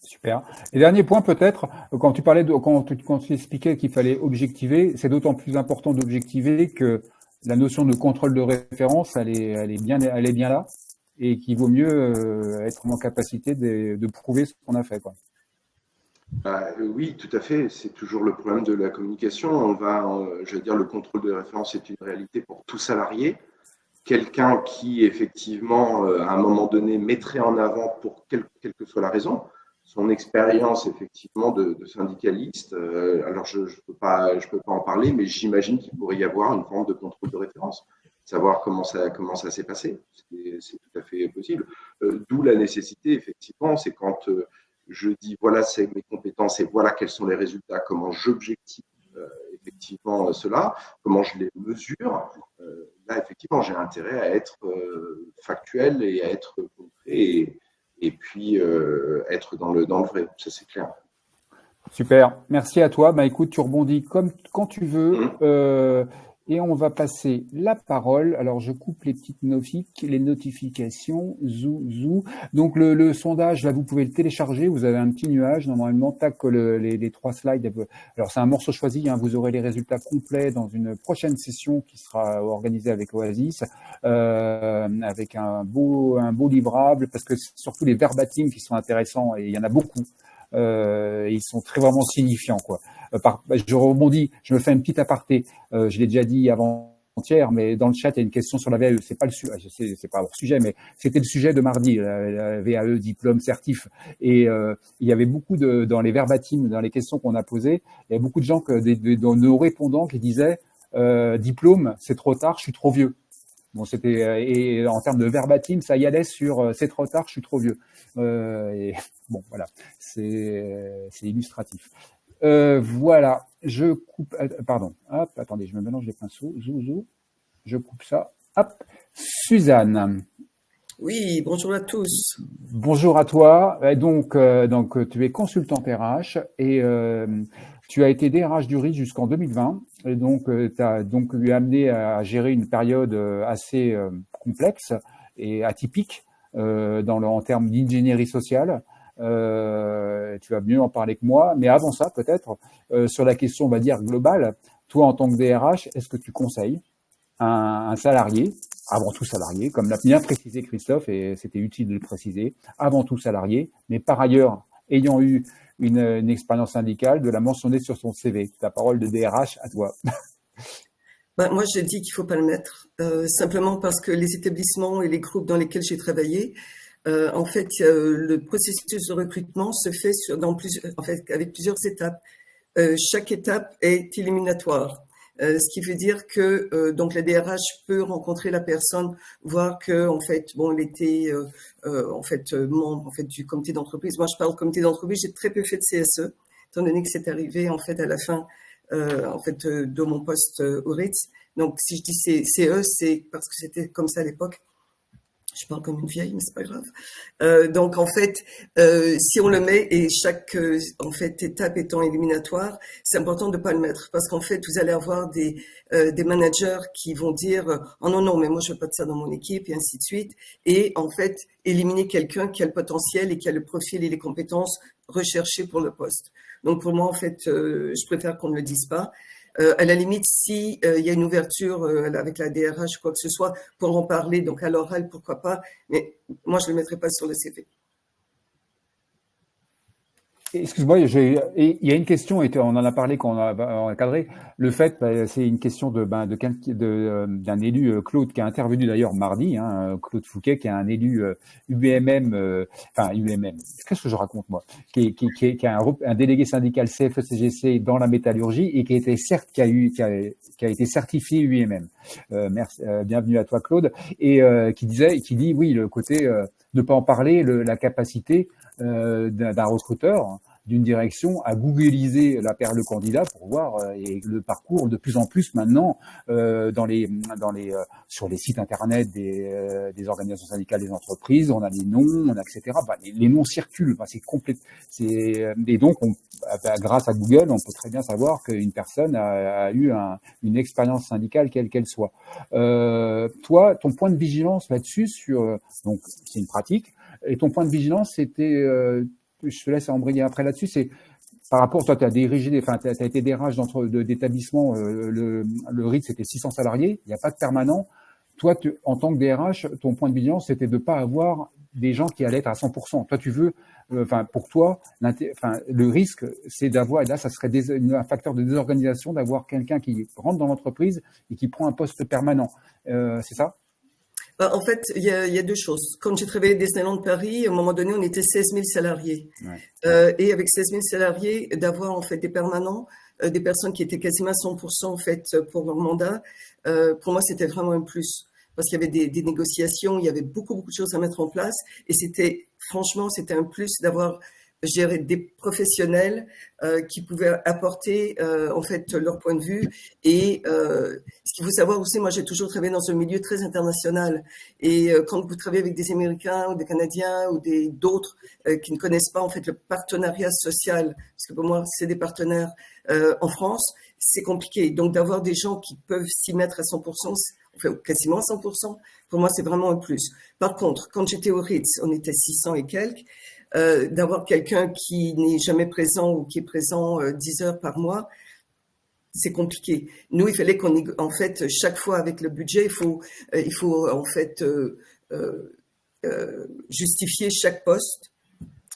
Super. Et dernier point peut-être, quand tu expliquais qu'il fallait objectiver, c'est d'autant plus important d'objectiver que la notion de contrôle de référence, elle est bien là, et qu'il vaut mieux être en capacité de prouver ce qu'on a fait, quoi. Oui, tout à fait. C'est toujours le problème de la communication. Le contrôle de référence est une réalité pour tout salarié. Quelqu'un qui, effectivement, à un moment donné, mettrait en avant, pour quelle que soit la raison, son expérience, effectivement, de syndicaliste. Alors, je peux pas en parler, mais j'imagine qu'il pourrait y avoir une forme de contrôle de référence. Savoir comment ça s'est passé. C'est tout à fait possible. D'où la nécessité, effectivement, c'est quand je dis voilà, c'est mes compétences et voilà quels sont les résultats, comment j'objective effectivement cela, comment je les mesure. Là, effectivement, j'ai intérêt à être factuel et à être concret et puis être dans le vrai. Ça, c'est clair. Super. Merci à toi. Écoute, tu rebondis quand tu veux. Et on va passer la parole. Alors, je coupe les petites notifications. Zou. Donc, le sondage, là, vous pouvez le télécharger. Vous avez un petit nuage. Normalement, tac, les 3 slides. Alors, c'est un morceau choisi. Vous aurez les résultats complets dans une prochaine session qui sera organisée avec Oasis, avec un beau livrable, parce que c'est surtout les verbatims qui sont intéressants, et il y en a beaucoup. Ils sont très vraiment signifiants, quoi. Je rebondis, je me fais une petite aparté. Je l'ai déjà dit avant-hier, mais dans le chat, il y a une question sur la VAE. C'est pas le sujet, c'est pas hors sujet, mais c'était le sujet de mardi, la VAE, diplôme, certif. Et il y avait beaucoup dans les verbatims, dans les questions qu'on a posées, il y avait beaucoup de gens, de nos répondants, qui disaient diplôme, c'est trop tard, je suis trop vieux. Bon, et en termes de verbatim, ça y allait sur c'est trop tard, je suis trop vieux. Et bon, voilà, c'est illustratif. Voilà, je coupe. Pardon. Hop, attendez, je me mélange les pinceaux. Zou. Je coupe ça. Hop. Suzanne. Oui, bonjour à tous. Bonjour à toi. Donc, tu es consultante RH et tu as été DRH du RIS jusqu'en 2020. Et donc, tu as donc eu amené à gérer une période assez complexe et atypique en termes d'ingénierie sociale. Tu vas mieux en parler que moi, mais avant ça, peut-être, sur la question, on va dire, globale, toi, en tant que DRH, est-ce que tu conseilles un salarié, avant tout salarié, comme l'a bien précisé Christophe, et c'était utile de le préciser, avant tout salarié, mais par ailleurs, ayant eu une expérience syndicale, de la mentionner sur son CV. Ta parole de DRH à toi. Moi, je dis qu'il faut pas le mettre, simplement parce que les établissements et les groupes dans lesquels j'ai travaillé, en fait, le processus de recrutement se fait avec plusieurs étapes. chaque étape est éliminatoire. Ce qui veut dire que donc la DRH peut rencontrer la personne, voir que en fait bon elle était membre en fait du comité d'entreprise. Moi je parle comité d'entreprise, j'ai très peu fait de CSE étant donné que c'est arrivé en fait à la fin de mon poste au Ritz. Donc si je dis CE, c'est parce que c'était comme ça à l'époque. Je parle comme une vieille, mais c'est pas grave. Donc en fait, si on le met et chaque en fait étape étant éliminatoire, c'est important de pas le mettre parce qu'en fait vous allez avoir des managers qui vont dire oh non mais moi je veux pas de ça dans mon équipe et ainsi de suite et en fait éliminer quelqu'un qui a le potentiel et qui a le profil et les compétences recherchées pour le poste. Donc pour moi en fait, je préfère qu'on ne le dise pas. À la limite, si il y a une ouverture avec la DRH ou quoi que ce soit, pour en parler, donc à l'oral, pourquoi pas, mais moi, je ne le mettrai pas sur le CV. Excuse-moi, il y a une question, et on en a parlé quand on a encadré. Le fait, c'est une question d'un élu, Claude, qui a intervenu d'ailleurs mardi, Claude Fouquet, qui est un élu UMM, UMM. Qu'est-ce que je raconte moi qui est un délégué syndical CFE-CGC dans la métallurgie et qui a été certifié UMM. Merci, bienvenue à toi, Claude, et qui dit oui, le côté ne pas en parler, la capacité d'un recruteur, d'une direction à googliser le candidat pour voir et le parcours de plus en plus maintenant sur les sites internet des organisations syndicales des entreprises, on a des noms, etc. Les noms circulent, c'est complet. Et donc grâce à Google, on peut très bien savoir qu'une personne a eu une expérience syndicale quelle qu'elle soit. Toi, ton point de vigilance là-dessus donc c'est une pratique. Et ton point de vigilance, c'était, je te laisse embrayer après là-dessus, c'est par rapport, toi, tu as été DRH d'établissement, le Ritz, c'était 600 salariés, il n'y a pas de permanent. Toi, en tant que DRH, ton point de vigilance, c'était de ne pas avoir des gens qui allaient être à 100%. Toi, tu veux, pour toi, le risque, c'est d'avoir, et là, ça serait un facteur de désorganisation, d'avoir quelqu'un qui rentre dans l'entreprise et qui prend un poste permanent. C'est ça? En fait, il y a deux choses. Quand j'ai travaillé à Disneyland Paris, à un moment donné, on était 16 000 salariés. Ouais. Et avec 16 000 salariés, d'avoir en fait des permanents, des personnes qui étaient quasiment à 100% en fait pour leur mandat, pour moi, c'était vraiment un plus. Parce qu'il y avait des négociations, il y avait beaucoup de choses à mettre en place. Et franchement, c'était un plus d'avoir gérer des professionnels qui pouvaient apporter en fait leur point de vue et ce qu'il faut savoir aussi, moi j'ai toujours travaillé dans un milieu très international et quand vous travaillez avec des Américains ou des Canadiens ou d'autres qui ne connaissent pas en fait le partenariat social, parce que pour moi c'est des partenaires en France, c'est compliqué. Donc d'avoir des gens qui peuvent s'y mettre à 100%, enfin quasiment à 100%, pour moi c'est vraiment un plus. Par contre, quand j'étais au Ritz, on était 600 et quelques. D'avoir quelqu'un qui n'est jamais présent ou qui est présent 10 heures par mois, c'est compliqué. Nous, il fallait en fait, chaque fois avec le budget, il faut en fait justifier chaque poste,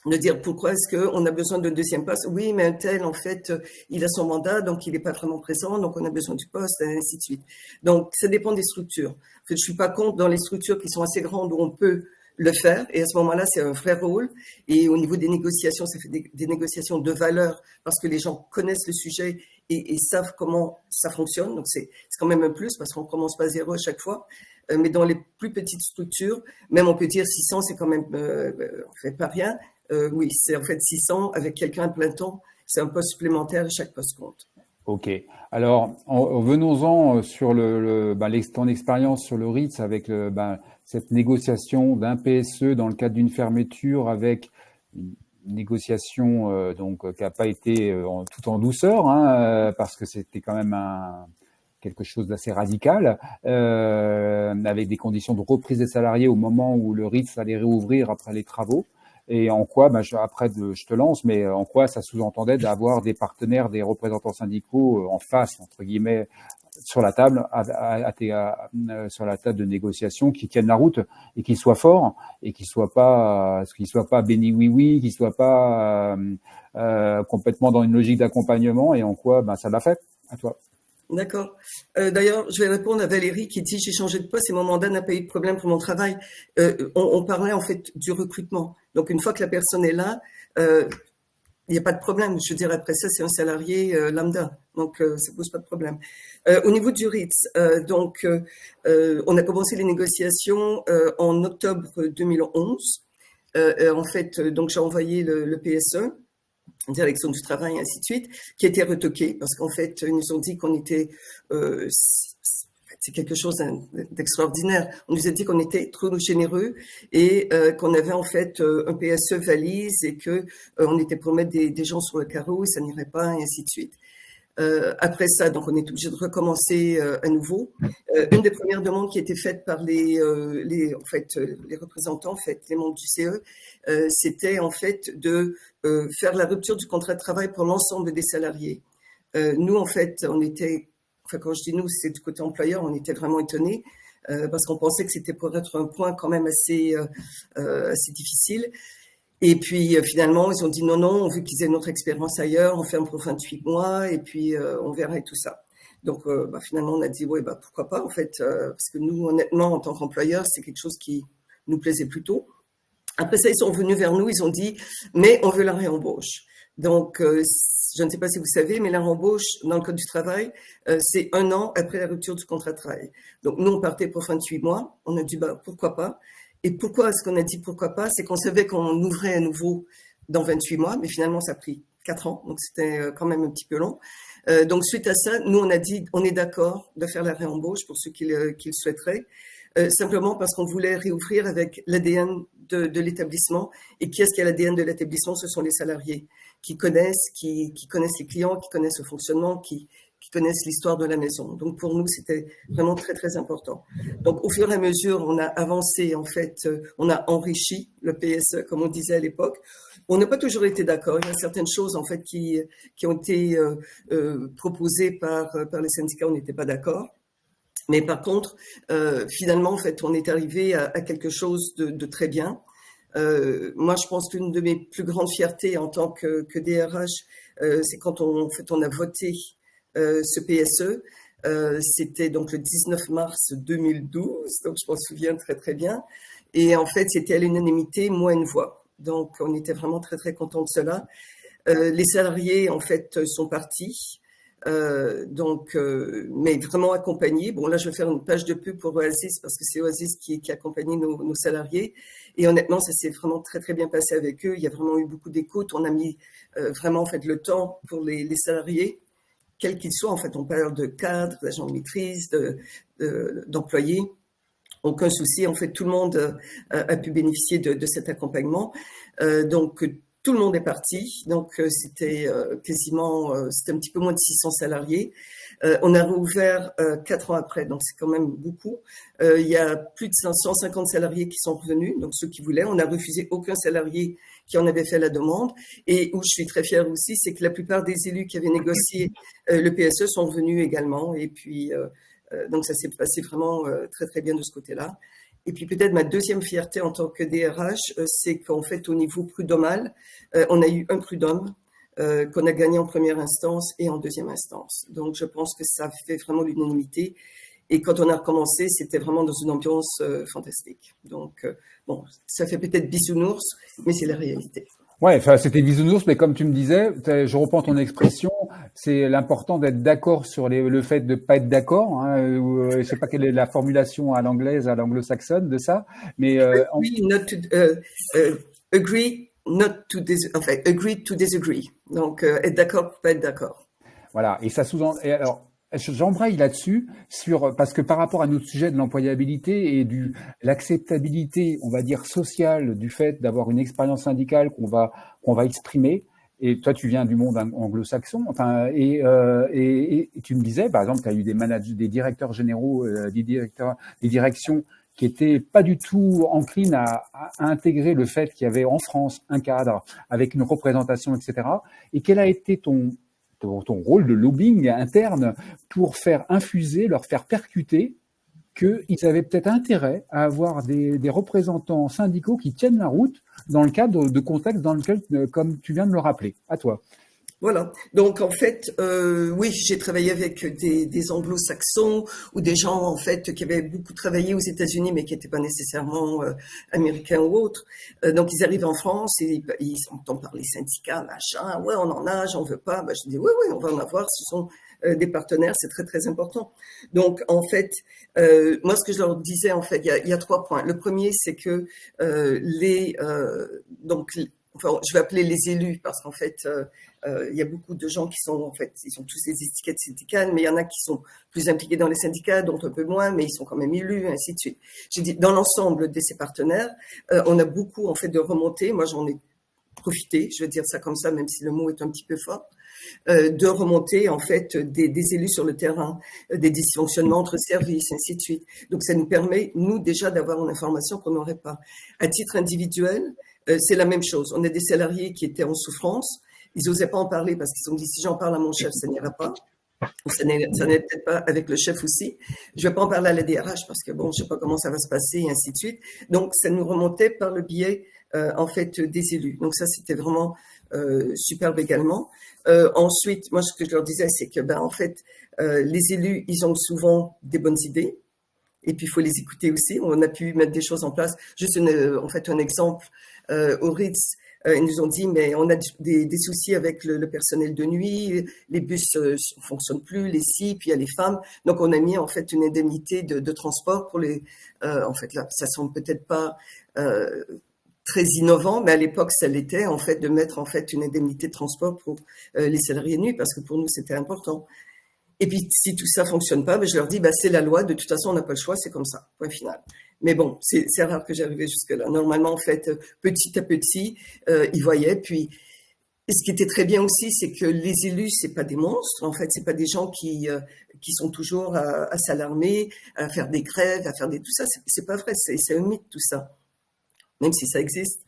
de dire pourquoi est-ce qu'on a besoin d'un deuxième poste. Oui, mais un tel, en fait, il a son mandat, donc il n'est pas vraiment présent, donc on a besoin du poste, et ainsi de suite. Donc, ça dépend des structures. En fait, je suis pas contre dans les structures qui sont assez grandes où on peut le faire, et à ce moment-là, c'est un vrai rôle. Et au niveau des négociations, ça fait des négociations de valeur parce que les gens connaissent le sujet et savent comment ça fonctionne. Donc, c'est quand même un plus parce qu'on commence pas à zéro à chaque fois. Mais dans les plus petites structures, même on peut dire 600, c'est quand même en fait pas rien. Oui, c'est en fait 600 avec quelqu'un à plein temps. C'est un poste supplémentaire et chaque poste compte. Ok. Alors, venons-en sur ton expérience sur le Ritz avec cette négociation d'un PSE dans le cadre d'une fermeture avec une négociation qui n'a pas été tout en douceur, parce que c'était quand même quelque chose d'assez radical, avec des conditions de reprise des salariés au moment où le Ritz allait réouvrir après les travaux. Et en quoi, je te lance, mais en quoi ça sous-entendait d'avoir des partenaires, des représentants syndicaux en face, entre guillemets, sur la table, sur la table de négociation, qui tiennent la route et qui soient forts et qui soient pas béni oui, qui soient pas complètement dans une logique d'accompagnement. Et en quoi, ça l'a fait. À toi. D'accord. D'ailleurs, je vais répondre à Valérie qui dit j'ai changé de poste et mon mandat n'a pas eu de problème pour mon travail. On parlait en fait du recrutement. Donc une fois que la personne est là, il n'y a pas de problème. Je veux dire, après ça, c'est un salarié lambda, donc ça pose pas de problème. Au niveau du RITS, on a commencé les négociations en octobre 2011. En fait, donc j'ai envoyé le PSE, direction du travail, et ainsi de suite, qui a été retoqué parce qu'en fait, ils nous ont dit qu'on était c'est quelque chose d'extraordinaire. On nous a dit qu'on était trop généreux et qu'on avait en fait un PSE valise et que on était pour mettre des gens sur le carreau et ça n'irait pas et ainsi de suite. Après ça, donc on est obligé de recommencer à nouveau. Une des premières demandes qui a été faite par les représentants, en fait, les membres du CE, c'était en fait de faire la rupture du contrat de travail pour l'ensemble des salariés. Nous, en fait, on était, enfin quand je dis nous, c'est du côté employeur, on était vraiment étonnés parce qu'on pensait que c'était pour être un point quand même assez difficile. Et puis finalement, ils ont dit non, vu qu'ils aient notre expérience ailleurs, on ferme pour 28 mois et puis on verra et tout ça. Donc finalement, on a dit ouais, pourquoi pas en fait, parce que nous, honnêtement, en tant qu'employeur, c'est quelque chose qui nous plaisait plutôt. Après ça, ils sont revenus vers nous, ils ont dit mais on veut la réembauche. Donc je ne sais pas si vous savez, mais la réembauche dans le code du travail, c'est 1 an après la rupture du contrat de travail. Donc nous, on partait pour 28 mois, on a dit pourquoi pas. Et pourquoi est-ce qu'on a dit pourquoi pas? C'est qu'on savait qu'on ouvrait à nouveau dans 28 mois, mais finalement, ça a pris 4 ans. Donc, c'était quand même un petit peu long. Donc, suite à ça, nous, on a dit, on est d'accord de faire la réembauche pour ceux qui le souhaiteraient, simplement parce qu'on voulait réouvrir avec l'ADN de l'établissement. Et qui est-ce qui a l'ADN de l'établissement? Ce sont les salariés qui connaissent les clients, qui connaissent le fonctionnement, qui connaissent l'histoire de la maison. Donc, pour nous, c'était vraiment très, très important. Donc, au fur et à mesure, on a avancé, en fait, on a enrichi le PSE, comme on disait à l'époque. On n'a pas toujours été d'accord. Il y a certaines choses, en fait, qui ont été proposées par les syndicats, on n'était pas d'accord. Mais par contre, finalement, en fait, on est arrivé à quelque chose de très bien. Moi, je pense qu'une de mes plus grandes fiertés en tant que DRH, c'est quand on a voté ce PSE. C'était donc le 19 mars 2012, donc je m'en souviens très très bien. Et en fait, c'était à l'unanimité, moi une voix. Donc, on était vraiment très très contents de cela. Les salariés, en fait, sont partis. Mais vraiment accompagnés. Bon, là, je vais faire une page de pub pour Oasis parce que c'est Oasis qui accompagne nos salariés. Et honnêtement, ça s'est vraiment très, très bien passé avec eux. Il y a vraiment eu beaucoup d'écoute. On a mis vraiment, en fait, le temps pour les salariés, quels qu'ils soient. En fait, on parle de cadres, d'agents de maîtrise, d'employés. Aucun souci. En fait, tout le monde a pu bénéficier de cet accompagnement. Donc, tout le monde est parti, donc c'était c'était un petit peu moins de 600 salariés. On a rouvert 4 ans après, donc c'est quand même beaucoup. Il y a plus de 150 salariés qui sont revenus, donc ceux qui voulaient. On n'a refusé aucun salarié qui en avait fait la demande. Et où je suis très fière aussi, c'est que la plupart des élus qui avaient négocié le PSE sont revenus également. Et puis, donc ça s'est passé vraiment très très bien de ce côté-là. Et puis peut-être ma deuxième fierté en tant que DRH, c'est qu'en fait au niveau prud'homal, on a eu un prud'homme qu'on a gagné en première instance et en deuxième instance. Donc je pense que ça fait vraiment l'unanimité. Et quand on a recommencé, c'était vraiment dans une ambiance fantastique. Donc bon, ça fait peut-être bisounours, mais c'est la réalité. Ouais, enfin, c'était bisounours, mais comme tu me disais, je reprends ton expression, c'est l'important d'être d'accord sur le fait de pas être d'accord. Hein, je sais pas quelle est la formulation à l'anglaise, à l'anglo-saxonne de ça, mais agree to disagree. Donc être d'accord pour pas être d'accord. Voilà, et ça sous-entend. Et alors, j'embraye là-dessus parce que par rapport à notre sujet de l'employabilité et l'acceptabilité, on va dire sociale du fait d'avoir une expérience syndicale qu'on va exprimer. Et toi, tu viens du monde anglo-saxon. Enfin, et tu me disais, par exemple, tu as eu des managers, des directeurs généraux, des directions qui étaient pas du tout enclines à intégrer le fait qu'il y avait en France un cadre avec une représentation, etc. Et quel a été ton rôle de lobbying interne pour faire infuser, leur faire percuter qu'ils avaient peut-être intérêt à avoir des représentants syndicaux qui tiennent la route dans le cadre de contexte dans lequel, comme tu viens de le rappeler. À toi. Voilà. Donc en fait, oui, j'ai travaillé avec des anglo-saxons ou des gens en fait qui avaient beaucoup travaillé aux États-Unis mais qui n'étaient pas nécessairement américains ou autres. Donc ils arrivent en France et ils entendent parler syndicats, machin. Ouais, on en a, j'en veux pas. Bah, je dis oui, oui, on va en avoir. Ce sont des partenaires, c'est très très important. Donc en fait, moi ce que je leur disais en fait, il y a 3 points. Le premier, c'est que enfin, je vais appeler les élus parce qu'en fait, il y a beaucoup de gens qui sont, en fait, ils ont tous des étiquettes syndicales, mais il y en a qui sont plus impliqués dans les syndicats, d'autres un peu moins, mais ils sont quand même élus, ainsi de suite. J'ai dit, dans l'ensemble de ces partenaires, on a beaucoup, en fait, de remontées. Moi, j'en ai profité, je vais dire ça comme ça, même si le mot est un petit peu fort, de remonter, en fait, des élus sur le terrain, des dysfonctionnements entre services, ainsi de suite. Donc, ça nous permet, nous, déjà, d'avoir une information qu'on n'aurait pas. À titre individuel, c'est la même chose. On a des salariés qui étaient en souffrance. Ils n'osaient pas en parler parce qu'ils ont dit, si j'en parle à mon chef, ça n'ira pas. Ça n'est peut-être pas avec le chef aussi. Je vais pas en parler à la DRH parce que bon, je sais pas comment ça va se passer et ainsi de suite. Donc, ça nous remontait par le biais, en fait, des élus. Donc ça, c'était vraiment superbe également. Ensuite, moi, ce que je leur disais, c'est que, en fait, les élus, ils ont souvent des bonnes idées. Et puis, il faut les écouter aussi. On a pu mettre des choses en place. Juste en fait, un exemple. Au Ritz, ils nous ont dit, mais on a des soucis avec le personnel de nuit, les bus fonctionnent plus, les puis il y a les femmes. Donc, on a mis en fait une indemnité de transport pour les. En fait, là, ça semble peut-être pas très innovant, mais à l'époque, ça l'était en fait de mettre en fait une indemnité de transport pour les salariés de nuit parce que pour nous, c'était important. Et puis, si tout ça fonctionne pas, je leur dis, c'est la loi. De toute façon, on n'a pas le choix, c'est comme ça. Point final. Mais bon, c'est rare que j'arrivais jusque-là. Normalement, en fait, petit à petit, ils voyaient. Puis, ce qui était très bien aussi, c'est que les élus, c'est pas des monstres. En fait, c'est pas des gens qui sont toujours à s'alarmer, à faire des grèves, à faire tout ça. C'est pas vrai. C'est un mythe tout ça. Même si ça existe.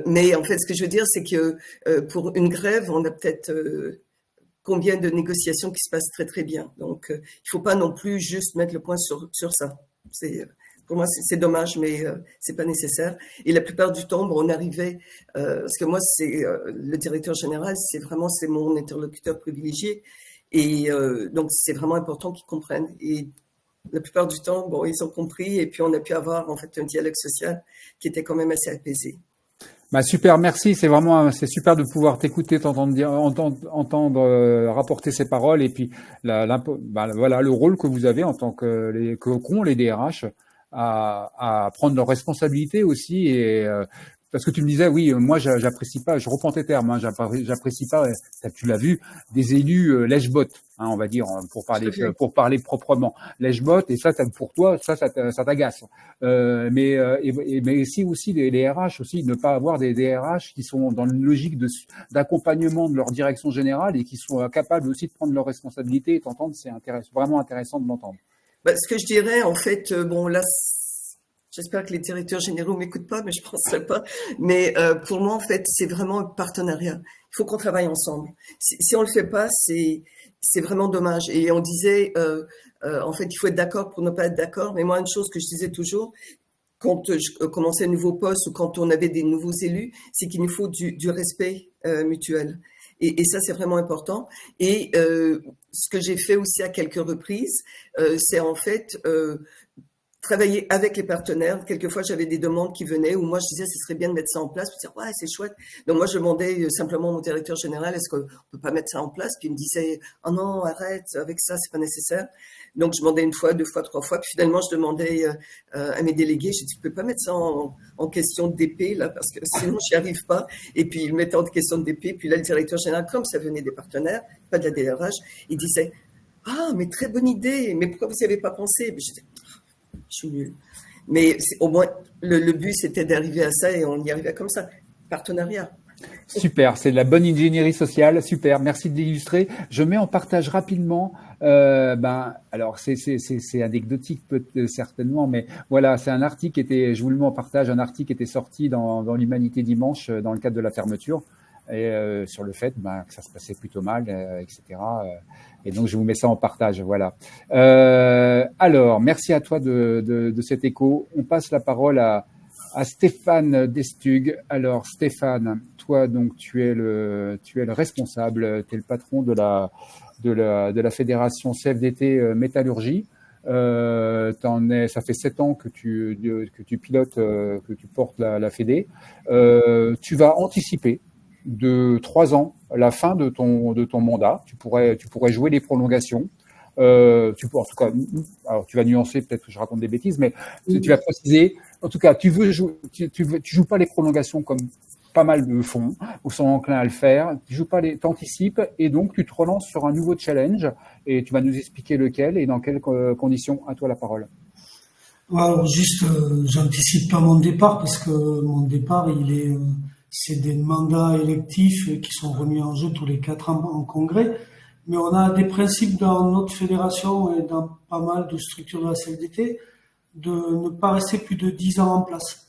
Mais en fait, ce que je veux dire, c'est que pour une grève, on a peut-être combien de négociations qui se passent très très bien. Donc, il faut pas non plus juste mettre le point sur ça. Pour moi, c'est dommage, mais c'est pas nécessaire. Et la plupart du temps, on arrivait, parce que moi, c'est le directeur général, c'est mon interlocuteur privilégié, et donc c'est vraiment important qu'ils comprennent. Et la plupart du temps, ils ont compris, et puis on a pu avoir en fait un dialogue social qui était quand même assez apaisé. Super, merci. C'est super de pouvoir t'écouter, entendre rapporter ces paroles et puis voilà le rôle que vous avez en tant qu'ont les DRH à prendre leurs responsabilités aussi et parce que tu me disais oui, moi j'apprécie pas, je reprends tes termes, j'apprécie pas, tu l'as vu, des élus lèche-bottes, on va dire pour parler proprement, lèche-bottes et ça pour toi ça t'agace. Mais aussi les RH aussi, ne pas avoir des RH qui sont dans une logique d'accompagnement de leur direction générale et qui sont capables aussi de prendre leurs responsabilités et t'entendre, c'est vraiment intéressant de l'entendre. Ce que je dirais, en fait, là, j'espère que les directeurs généraux m'écoutent pas, mais je penserais pas. Mais pour moi, en fait, c'est vraiment un partenariat. Il faut qu'on travaille ensemble. Si on le fait pas, c'est vraiment dommage. Et on disait, en fait, il faut être d'accord pour ne pas être d'accord. Mais moi, une chose que je disais toujours, quand je commençais un nouveau poste ou quand on avait des nouveaux élus, c'est qu'il nous faut du respect mutuel. Et ça, c'est vraiment important. Et ce que j'ai fait aussi à quelques reprises, c'est en fait travailler avec les partenaires. Quelquefois, j'avais des demandes qui venaient où moi, je disais, ce serait bien de mettre ça en place. Puis dire, ouais, c'est chouette. Donc moi, je demandais simplement à mon directeur général, est-ce qu'on peut pas mettre ça en place? Puis il me disait, oh non, arrête, avec ça, c'est pas nécessaire. Donc je demandais 1 fois, 2 fois, 3 fois. Puis finalement, je demandais à mes délégués, j'ai dit, tu peux pas mettre ça en question d'épée, là, parce que sinon, j'y arrive pas. Et puis, il mettait en question d'épée. Puis là, le directeur général, comme ça venait des partenaires, pas de la DRH, il disait, ah, mais très bonne idée, mais pourquoi vous n'y avez pas pensé? Puis je disais, je suis nulle. Mais au moins, le but, c'était d'arriver à ça et on y arrivait comme ça. Partenariat. Super, c'est de la bonne ingénierie sociale. Super, merci de l'illustrer. Je mets en partage rapidement. Alors c'est anecdotique certainement, mais voilà, c'est un article je vous le mets en partage, un article qui était sorti dans l'Humanité dimanche dans le cadre de la fermeture et sur le fait que ça se passait plutôt mal, etc. Et donc je vous mets ça en partage, voilà. Alors merci à toi de cet écho. On passe la parole à Stéphane Destug. Alors Stéphane, toi, donc, tu es le responsable, tu es le patron de la fédération CFDT Métallurgie. Ça fait 7 ans que tu pilotes, que tu portes la Fédé. Tu vas anticiper de 3 ans la fin de ton mandat. Tu pourrais jouer les prolongations. En tout cas, alors tu vas nuancer, peut-être que je raconte des bêtises, mais tu vas préciser. En tout cas, tu joues pas les prolongations comme pas mal de fonds ou sont enclins à le faire. Tu joues pas t'anticipes et donc tu te relances sur un nouveau challenge et tu vas nous expliquer lequel et dans quelles conditions. À toi la parole. Alors juste, j'anticipe pas mon départ parce que mon départ, c'est des mandats électifs qui sont remis en jeu tous les 4 ans en congrès. Mais on a des principes dans notre fédération et dans pas mal de structures de la CFDT de ne pas rester plus de 10 ans en place.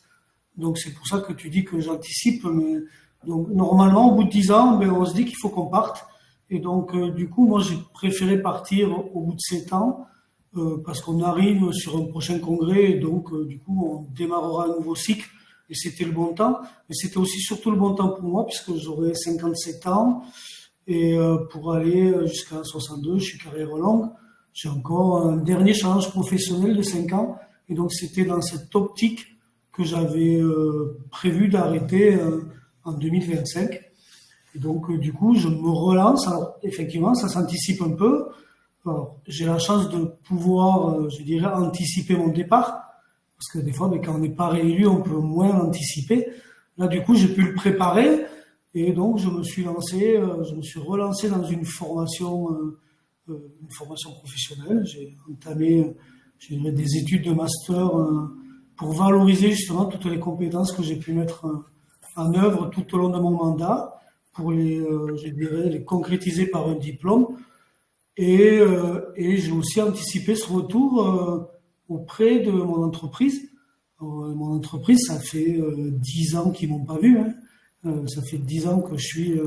Donc c'est pour ça que tu dis que j'anticipe. Mais donc normalement, au bout de 10 ans, on se dit qu'il faut qu'on parte. Et donc du coup, moi j'ai préféré partir au bout de 7 ans parce qu'on arrive sur un prochain congrès. Et donc du coup, on démarrera un nouveau cycle. Et c'était le bon temps. Mais c'était aussi surtout le bon temps pour moi puisque j'aurai 57 ans. Et pour aller jusqu'à 62, je suis carrière longue. J'ai encore un dernier challenge professionnel de 5 ans. Et donc, c'était dans cette optique que j'avais prévu d'arrêter en 2025. Et donc, du coup, je me relance. Alors, effectivement, ça s'anticipe un peu. Alors, j'ai la chance de pouvoir, je dirais, anticiper mon départ. Parce que des fois, quand on n'est pas réélu, on peut moins l'anticiper. Là, du coup, j'ai pu le préparer. Et donc, je me suis relancé dans une formation professionnelle. J'ai entamé, des études de master pour valoriser justement toutes les compétences que j'ai pu mettre en œuvre tout au long de mon mandat, pour les concrétiser par un diplôme. Et j'ai aussi anticipé ce retour auprès de mon entreprise. Mon entreprise, ça fait 10 ans qu'ils m'ont pas vu, hein. Ça fait 10 ans que je suis,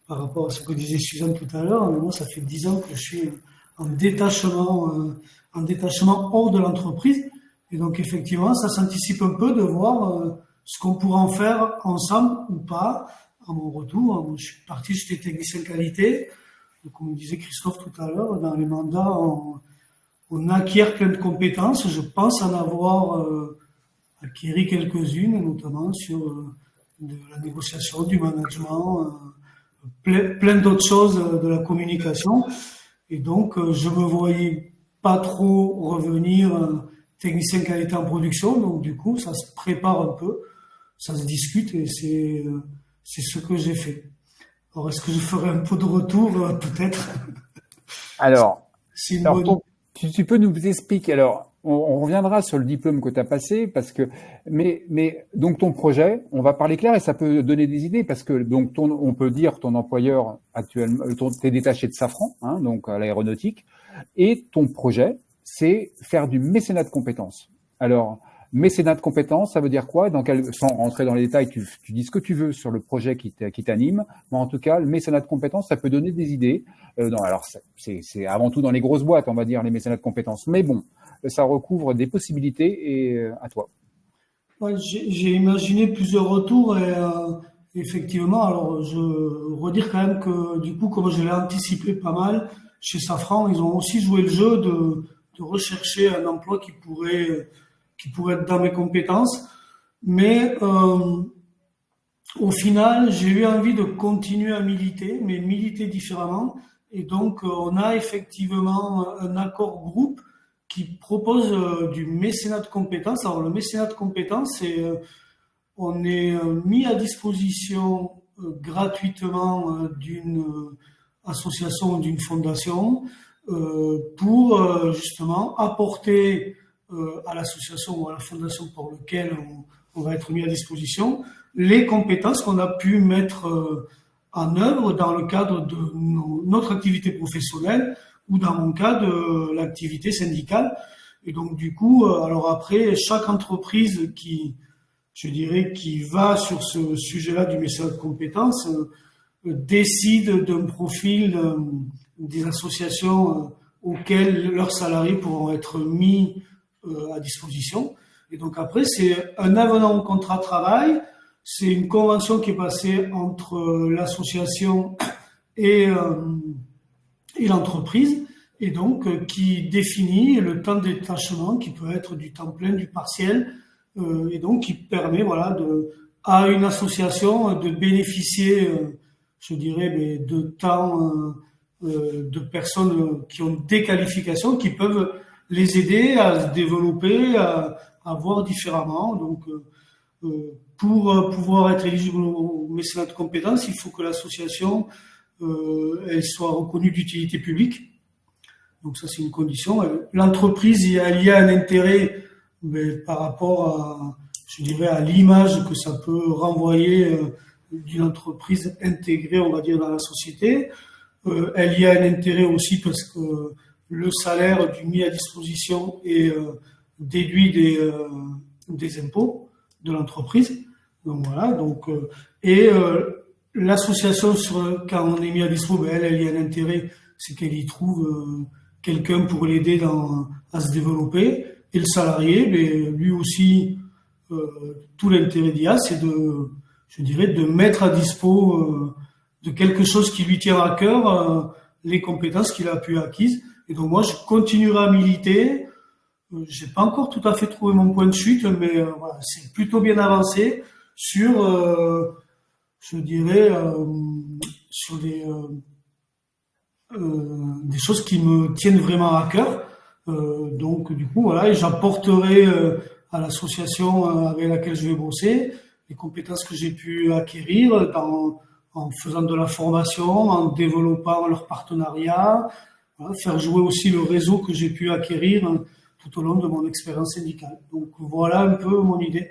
par rapport à ce que disait Suzanne tout à l'heure, mais moi, ça fait 10 ans que je suis en détachement hors de l'entreprise. Et donc, effectivement, ça s'anticipe un peu de voir ce qu'on pourra en faire ensemble ou pas. À mon retour, je suis parti, j'étais technicien qualité. Donc, comme disait Christophe tout à l'heure, dans les mandats, on acquiert plein de compétences. Je pense en avoir acquis quelques-unes, notamment sur de la négociation, du management, plein d'autres choses de la communication. Et donc, je me voyais pas trop revenir technicien qualité en production. Donc, du coup, ça se prépare un peu, ça se discute et c'est ce que j'ai fait. Alors, est-ce que je ferai un peu de retour, peut-être? Alors, tu peux nous expliquer, alors, on reviendra sur le diplôme que tu as passé parce que, mais donc ton projet, on va parler clair et ça peut donner des idées parce que donc on peut dire ton employeur actuellement, t'es détaché de Safran, hein, donc à l'aéronautique, et ton projet, c'est faire du mécénat de compétences. Alors, mécénat de compétences, ça veut dire quoi? Sans rentrer dans les détails, tu dis ce que tu veux sur le projet qui t'anime, mais en tout cas, le mécénat de compétences, ça peut donner des idées. Alors, c'est avant tout dans les grosses boîtes, on va dire, les mécénats de compétences. Mais bon, ça recouvre des possibilités et à toi. Ouais, j'ai imaginé plusieurs retours et effectivement, alors je redire quand même que du coup, comme je l'ai anticipé pas mal, chez Safran, ils ont aussi joué le jeu de rechercher un emploi qui pourrait être dans mes compétences. Mais au final, j'ai eu envie de continuer à militer, mais militer différemment. Et donc, on a effectivement un accord groupe qui propose du mécénat de compétences. Alors, le mécénat de compétences, c'est on est mis à disposition gratuitement d'une association ou d'une fondation pour justement apporter à l'association ou à la fondation pour laquelle on va être mis à disposition les compétences qu'on a pu mettre en œuvre dans le cadre de notre activité professionnelle ou dans mon cas de l'activité syndicale. Et donc du coup, alors après, chaque entreprise qui va sur ce sujet-là du mécénat de compétences décide d'un profil des associations auxquelles leurs salariés pourront être mis à disposition. Et donc après, c'est un avenant au contrat de travail c'est une convention qui est passée entre l'association et l'entreprise, et donc qui définit le temps de détachement qui peut être du temps plein, du partiel, et donc qui permet à une association de bénéficier, je dirais, de temps de personnes qui ont des qualifications qui peuvent les aider à se développer, à voir différemment. Donc, pour pouvoir être éligible au mécénat de compétences, il faut que l'association elle soit reconnue d'utilité publique. Donc ça, c'est une condition. L'entreprise, il y a un intérêt par rapport à l'image que ça peut renvoyer d'une entreprise intégrée, on va dire, dans la société. Elle y a un intérêt aussi parce que le salaire du mis à disposition est déduit des impôts de l'entreprise. Donc voilà. L'association, quand on est mis à disposition, elle y a un intérêt, c'est qu'elle y trouve quelqu'un pour l'aider à se développer. Et le salarié, lui aussi, tout l'intérêt d'IA, c'est de mettre à dispo de quelque chose qui lui tient à cœur, les compétences qu'il a pu acquises. Et donc moi, je continuerai à militer. J'ai pas encore tout à fait trouvé mon point de chute, mais voilà, c'est plutôt bien avancé sur, sur des choses qui me tiennent vraiment à cœur. Donc du coup, voilà, et j'apporterai à l'association avec laquelle je vais bosser les compétences que j'ai pu acquérir en faisant de la formation, en développant leur partenariat, voilà, faire jouer aussi le réseau que j'ai pu acquérir tout au long de mon expérience syndicale. Donc voilà un peu mon idée.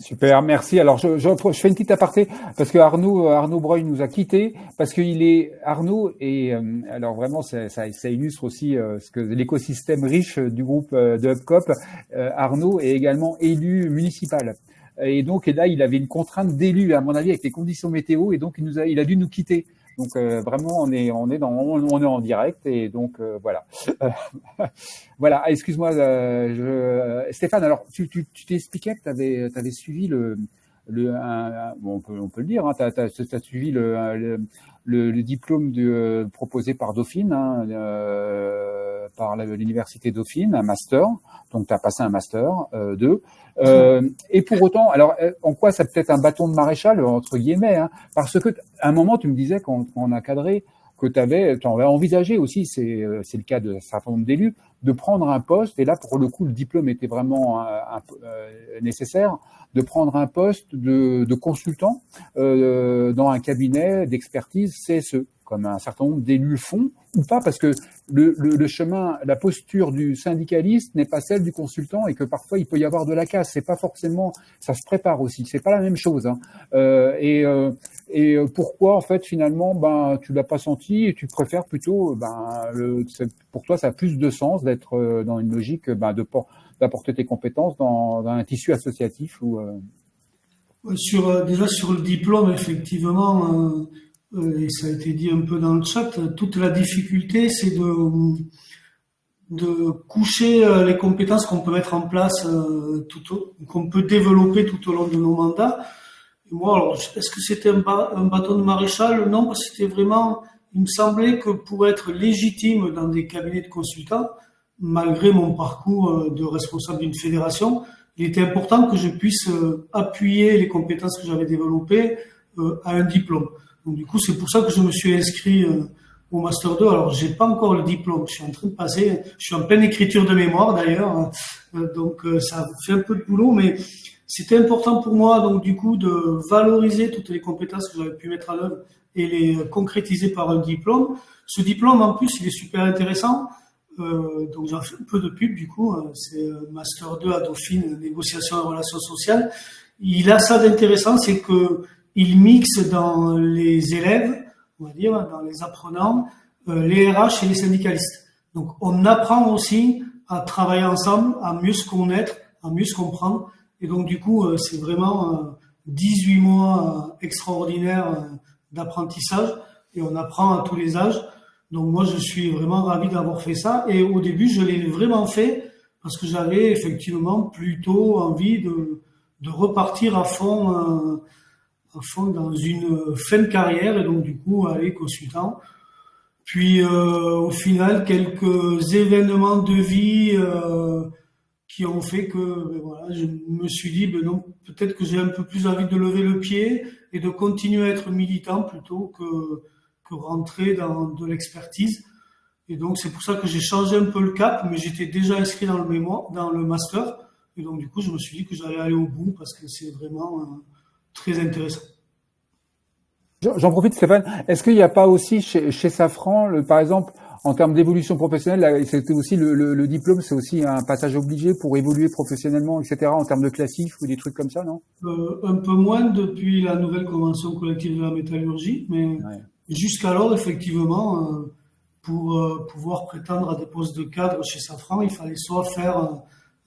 Super, merci. Alors je fais une petite aparté parce que Arnaud Breuil nous a quittés parce Arnaud et alors vraiment ça illustre aussi ce que l'écosystème riche du groupe de Hubcop. Arnaud est également élu municipal. Et donc là, il avait une contrainte d'élu, à mon avis, avec les conditions météo, et donc il a dû nous quitter. Donc vraiment, on est en direct, et donc voilà. Voilà. Excuse-moi, Stéphane. Alors, tu t'expliquais que t'avais suivi bon, on peut le dire. Hein, t'as suivi le diplôme proposé par Dauphine, hein, par l'université Dauphine, un master. Donc, tu as passé un master 2. Et pour autant, alors en quoi ça peut être un bâton de maréchal entre guillemets, hein, parce que à un moment tu me disais quand on a cadré que tu avais envisagé aussi, c'est le cas de certains nombre d'élus, de prendre un poste, et là pour le coup le diplôme était vraiment nécessaire, de prendre un poste de consultant dans un cabinet d'expertise CSE, comme un certain nombre d'élus font, ou pas, parce que le chemin, la posture du syndicaliste n'est pas celle du consultant, et que parfois il peut y avoir de la casse. C'est pas forcément, ça se prépare aussi. C'est pas la même chose. Hein. Et pourquoi en fait finalement, tu l'as pas senti et tu préfères plutôt, pour toi ça a plus de sens d'être dans une logique d'apporter tes compétences dans un tissu associatif ou. Déjà sur le diplôme, effectivement. Et ça a été dit un peu dans le chat, toute la difficulté, c'est de coucher les compétences qu'on peut mettre en place, qu'on peut développer tout au long de nos mandats. Et moi, alors, est-ce que c'était un bâton de maréchal? Non, parce que c'était vraiment, il me semblait que pour être légitime dans des cabinets de consultants, malgré mon parcours de responsable d'une fédération, il était important que je puisse appuyer les compétences que j'avais développées à un diplôme. Donc du coup, c'est pour ça que je me suis inscrit au Master 2. Alors, j'ai pas encore le diplôme. Je suis en train de passer. Je suis en pleine écriture de mémoire d'ailleurs. Donc, ça fait un peu de boulot, mais c'était important pour moi, donc du coup, de valoriser toutes les compétences que j'avais pu mettre en œuvre et les concrétiser par un diplôme. Ce diplôme, en plus, il est super intéressant. Donc, j'en fais un peu de pub, du coup. C'est Master 2 à Dauphine, négociation et relations sociales. Il a ça d'intéressant, c'est que il mixe dans les élèves, on va dire, dans les apprenants, les RH et les syndicalistes. Donc, on apprend aussi à travailler ensemble, à mieux se connaître, à mieux se comprendre. Et donc, du coup, c'est vraiment 18 mois extraordinaires d'apprentissage, et on apprend à tous les âges. Donc, moi, je suis vraiment ravi d'avoir fait ça. Et au début, je l'ai vraiment fait parce que j'avais effectivement plutôt envie de repartir à fond dans une fin de carrière et donc du coup aller consultant. Puis au final, quelques événements de vie qui ont fait que voilà, je me suis dit non, peut-être que j'ai un peu plus envie de lever le pied et de continuer à être militant plutôt que rentrer dans de l'expertise. Et donc c'est pour ça que j'ai changé un peu le cap, mais j'étais déjà inscrit dans le master. Et donc du coup, je me suis dit que j'allais aller au bout parce que c'est vraiment très intéressant. J'en profite, Stéphane. Est-ce qu'il n'y a pas aussi chez Safran, par exemple, en termes d'évolution professionnelle, là, c'était aussi le diplôme, c'est aussi un passage obligé pour évoluer professionnellement, etc., en termes de classif ou des trucs comme ça, non? Un peu moins depuis la nouvelle convention collective de la métallurgie, mais ouais. Jusqu'alors, effectivement, pour pouvoir prétendre à des postes de cadre chez Safran, il fallait soit faire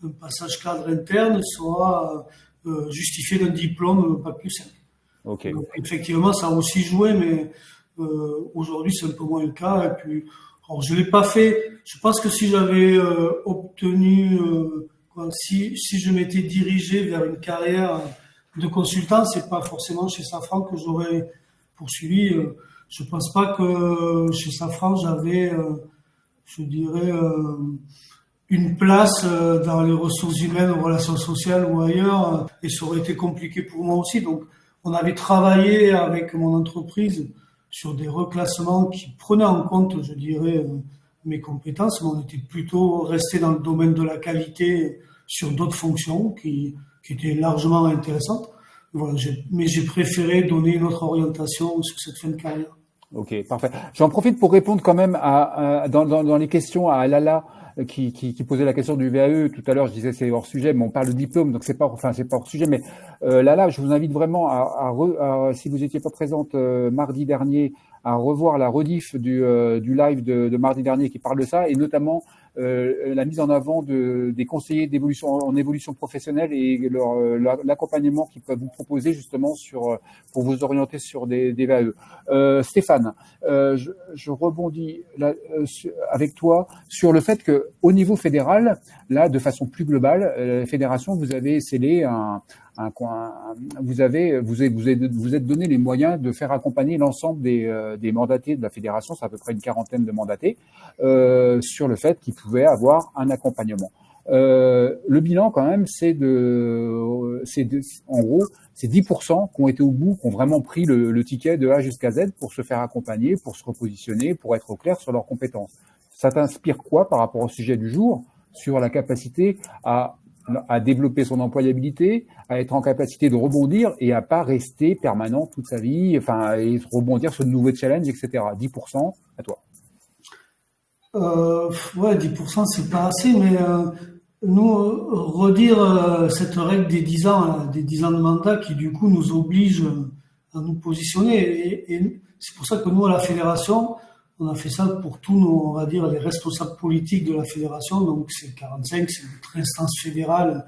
un passage cadre interne, soit justifier d'un diplôme pas plus simple. Okay. Donc, effectivement, ça a aussi joué, mais aujourd'hui, c'est un peu moins le cas. Et puis, alors, je l'ai pas fait. Je pense que si j'avais obtenu, si je m'étais dirigé vers une carrière de consultant, c'est pas forcément chez Safran que j'aurais poursuivi. Je pense pas que chez Safran, j'avais, je dirais, une place dans les ressources humaines, aux relations sociales ou ailleurs, et ça aurait été compliqué pour moi aussi. Donc, on avait travaillé avec mon entreprise sur des reclassements qui prenaient en compte, je dirais, mes compétences, mais on était plutôt resté dans le domaine de la qualité sur d'autres fonctions qui étaient largement intéressantes. Voilà, mais j'ai préféré donner une autre orientation sur cette fin de carrière. Ok, parfait. J'en profite pour répondre quand même dans les questions à Lala qui posait la question du VAE tout à l'heure. Je disais c'est hors sujet, mais on parle de diplôme, donc c'est pas hors sujet. Mais Lala, je vous invite vraiment si vous n'étiez pas présente mardi dernier, à revoir la rediff du live de mardi dernier qui parle de ça, et notamment la mise en avant des conseillers en évolution professionnelle et l'accompagnement qu'ils peuvent vous proposer justement pour vous orienter sur des VAE. Stéphane, je rebondis là, avec toi sur le fait que au niveau fédéral, là, de façon plus globale, la fédération, vous avez scellé vous êtes donné les moyens de faire accompagner l'ensemble des mandatés de la fédération, c'est à peu près une quarantaine de mandatés, sur le fait qu'ils pouvaient avoir un accompagnement. Le bilan quand même, en gros, c'est 10% qui ont été au bout, qui ont vraiment pris le ticket de A jusqu'à Z pour se faire accompagner, pour se repositionner, pour être au clair sur leurs compétences. Ça t'inspire quoi par rapport au sujet du jour, sur la capacité à développer son employabilité, à être en capacité de rebondir et à pas rester permanent toute sa vie, enfin, et rebondir sur de nouveaux challenges, etc. 10%, à toi. Ouais, 10%, c'est pas assez, mais nous, redire cette règle des 10 ans, des 10 ans de mandat qui, du coup, nous oblige à nous positionner. Et c'est pour ça que nous, à la fédération, on a fait ça pour tous nos, on va dire, les responsables politiques de la fédération. Donc, c'est 45, c'est notre instance fédérale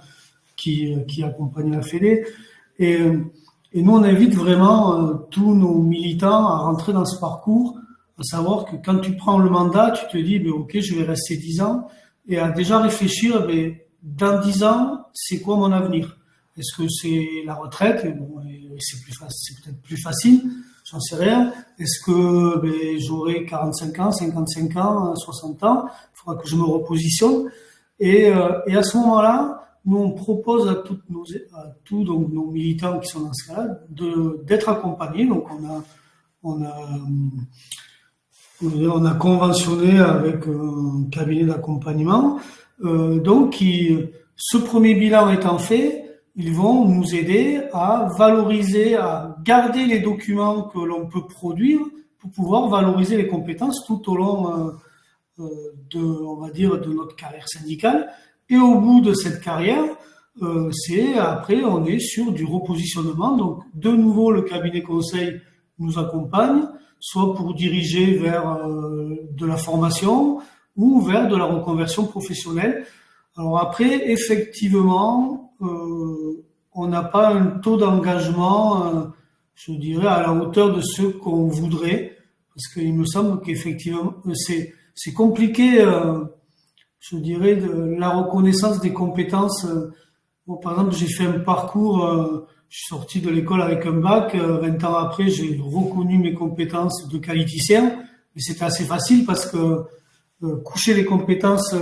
qui accompagne la fédé. Et nous, on invite vraiment tous nos militants à rentrer dans ce parcours, à savoir que quand tu prends le mandat, tu te dis, ok, je vais rester 10 ans, et à déjà réfléchir, dans 10 ans, c'est quoi mon avenir? Est-ce que c'est la retraite? C'est peut-être plus facile. J'en sais rien. Est-ce que j'aurai 45 ans, 55 ans, 60 ans? Il faudra que je me repositionne. Et à ce moment-là, nous on propose à tous donc nos militants qui sont dans ce cas-là d'être accompagnés. Donc on a conventionné avec un cabinet d'accompagnement. Ce premier bilan étant fait, ils vont nous aider à valoriser, à garder les documents que l'on peut produire pour pouvoir valoriser les compétences tout au long on va dire, de notre carrière syndicale. Et au bout de cette carrière, après, on est sur du repositionnement. Donc, de nouveau, le cabinet conseil nous accompagne, soit pour diriger vers de la formation ou vers de la reconversion professionnelle. Alors après, effectivement, on n'a pas un taux d'engagement, je dirais, à la hauteur de ce qu'on voudrait, parce qu'il me semble qu'effectivement, c'est compliqué, je dirais, la reconnaissance des compétences Bon, par exemple, j'ai fait un parcours, je suis sorti de l'école avec un bac, 20 ans après, j'ai reconnu mes compétences de qualiticien, mais c'était assez facile parce que coucher les compétences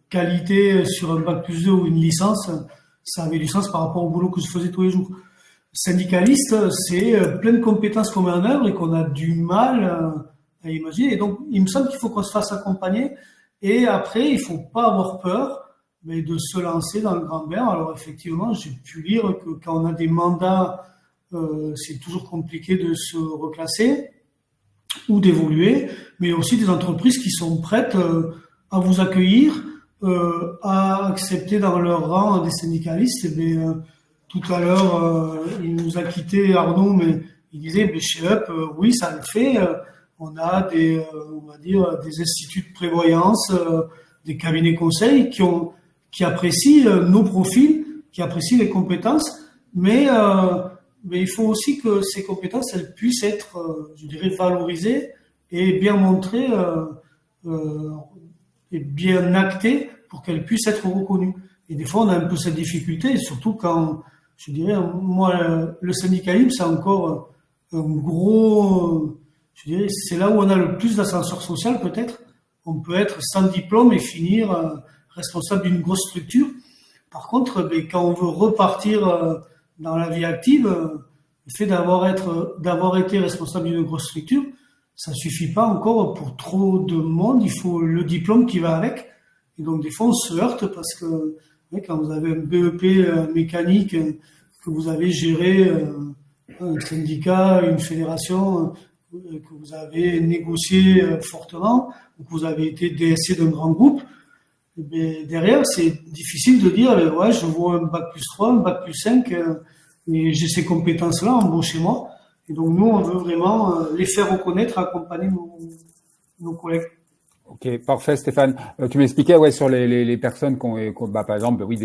qualité sur un bac plus 2 ou une licence, ça avait du sens par rapport au boulot que je faisais tous les jours. Syndicaliste, c'est plein de compétences qu'on met en œuvre et qu'on a du mal à imaginer. Et donc, il me semble qu'il faut qu'on se fasse accompagner. Et après, il faut pas avoir peur, mais de se lancer dans le grand bain. Alors, effectivement, j'ai pu lire que quand on a des mandats, c'est toujours compliqué de se reclasser ou d'évoluer, mais aussi des entreprises qui sont prêtes à vous accueillir, à accepter dans leur rang des syndicalistes. Et bien, tout à l'heure, il nous a quitté Arnaud, mais il disait, chez Up, oui, ça le fait. On a des, on va dire, des instituts de prévoyance, des cabinets conseils qui apprécient nos profils, qui apprécient les compétences, mais il faut aussi que ces compétences, elles puissent être, je dirais, valorisées et bien montrées et bien actées pour qu'elles puissent être reconnues. Et des fois, on a un peu cette difficulté, surtout quand, je dirais, moi, le syndicalisme, c'est encore un gros, je dirais, c'est là où on a le plus d'ascenseur social, peut-être. On peut être sans diplôme et finir responsable d'une grosse structure. Par contre, quand on veut repartir dans la vie active, le fait d'avoir été responsable d'une grosse structure, ça suffit pas encore pour trop de monde. Il faut le diplôme qui va avec. Et donc, des fois, on se heurte parce que quand vous avez un BEP mécanique, que vous avez géré un syndicat, une fédération, que vous avez négocié fortement, ou que vous avez été DSC d'un grand groupe, mais derrière, c'est difficile de dire, ouais, je vois un bac plus 3, un bac plus 5, et j'ai ces compétences-là, embauchez-moi. Et donc, nous, on veut vraiment les faire reconnaître, accompagner nos collègues. Ok, parfait, Stéphane. Tu m'expliquais, ouais, sur les personnes par exemple, oui,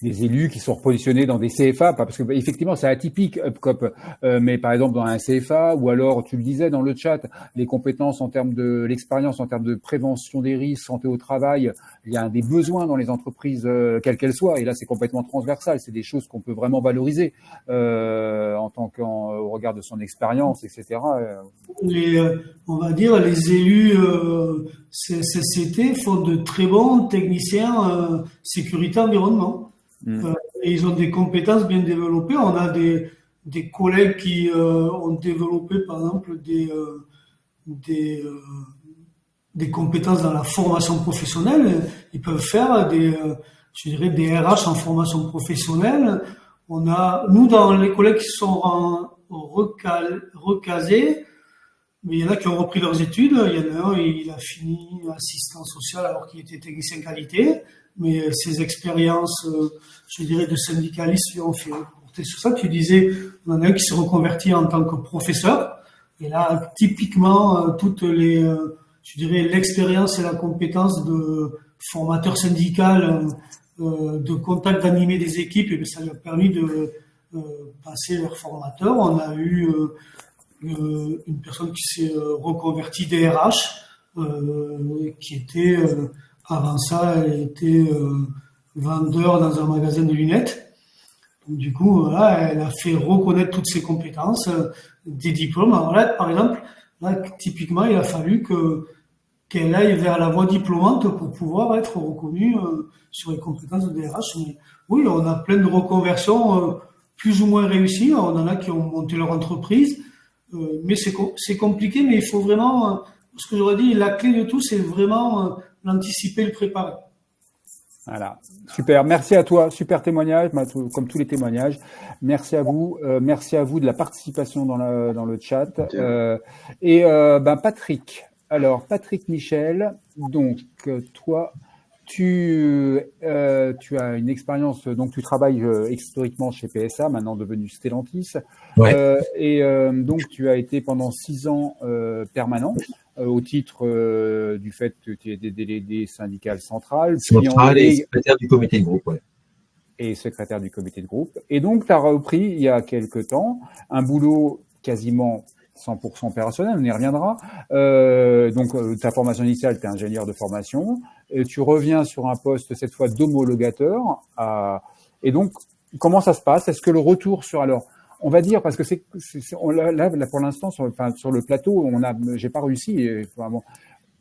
des élus qui sont repositionnés dans des CFA, parce que effectivement, c'est atypique, UpCop, mais par exemple dans un CFA, ou alors, tu le disais dans le chat, les compétences en termes de l'expérience, en termes de prévention des risques, santé au travail, il y a des besoins dans les entreprises, quelles qu'elles soient, et là, c'est complètement transversal. C'est des choses qu'on peut vraiment valoriser en tant qu'au regard de son expérience, etc. On va dire, les élus CCT font de très bons techniciens sécurité environnement. Et ils ont des compétences bien développées. On a des collègues qui ont développé, par exemple, des compétences dans la formation professionnelle. Ils peuvent faire je dirais, des RH en formation professionnelle. Nous, dans les collègues qui sont recasés, mais il y en a qui ont repris leurs études. Il y en a un, il a fini assistant social alors qu'il était technicien qualité. Mais ses expériences, je dirais, de syndicaliste lui ont fait porter sur ça. Tu disais, on en a un qui se reconvertit en tant que professeur. Et là, typiquement, toutes les, je dirais, l'expérience et la compétence de formateur syndical, de contact d'animer des équipes, et ça lui a permis de passer vers formateur. On a eu une personne qui s'est reconvertie DRH, qui était, avant ça, elle était vendeur dans un magasin de lunettes. Donc, du coup, voilà, elle a fait reconnaître toutes ses compétences, des diplômes. Alors là, par exemple, là, typiquement, il a fallu qu'elle aille vers la voie diplômante pour pouvoir être reconnue sur les compétences de DRH. Mais oui, on a plein de reconversions plus ou moins réussies. On en a qui ont monté leur entreprise. Mais c'est compliqué, mais il faut vraiment, ce que j'aurais dit, la clé de tout, c'est vraiment l'anticiper, le préparer. Voilà, super. Merci à toi, super témoignage, comme tous les témoignages. Merci à vous de la participation dans le chat. Patrick. Alors, Patrick Michel, donc toi, tu as une expérience, donc tu travailles historiquement chez PSA, maintenant devenu Stellantis, ouais. Donc tu as été pendant 6 ans permanent au titre du fait que tu étais délégué syndical central. Et secrétaire du comité de groupe, ouais. Et secrétaire du comité de groupe. Et donc, tu as repris il y a quelque temps un boulot quasiment 100% opérationnel, on y reviendra. Donc, ta formation initiale, tu es ingénieur de formation. Et tu reviens sur un poste, cette fois, d'homologateur Et donc, comment ça se passe? Est-ce que le retour sur, alors, on va dire, parce que là, pour l'instant, sur le plateau, j'ai pas réussi.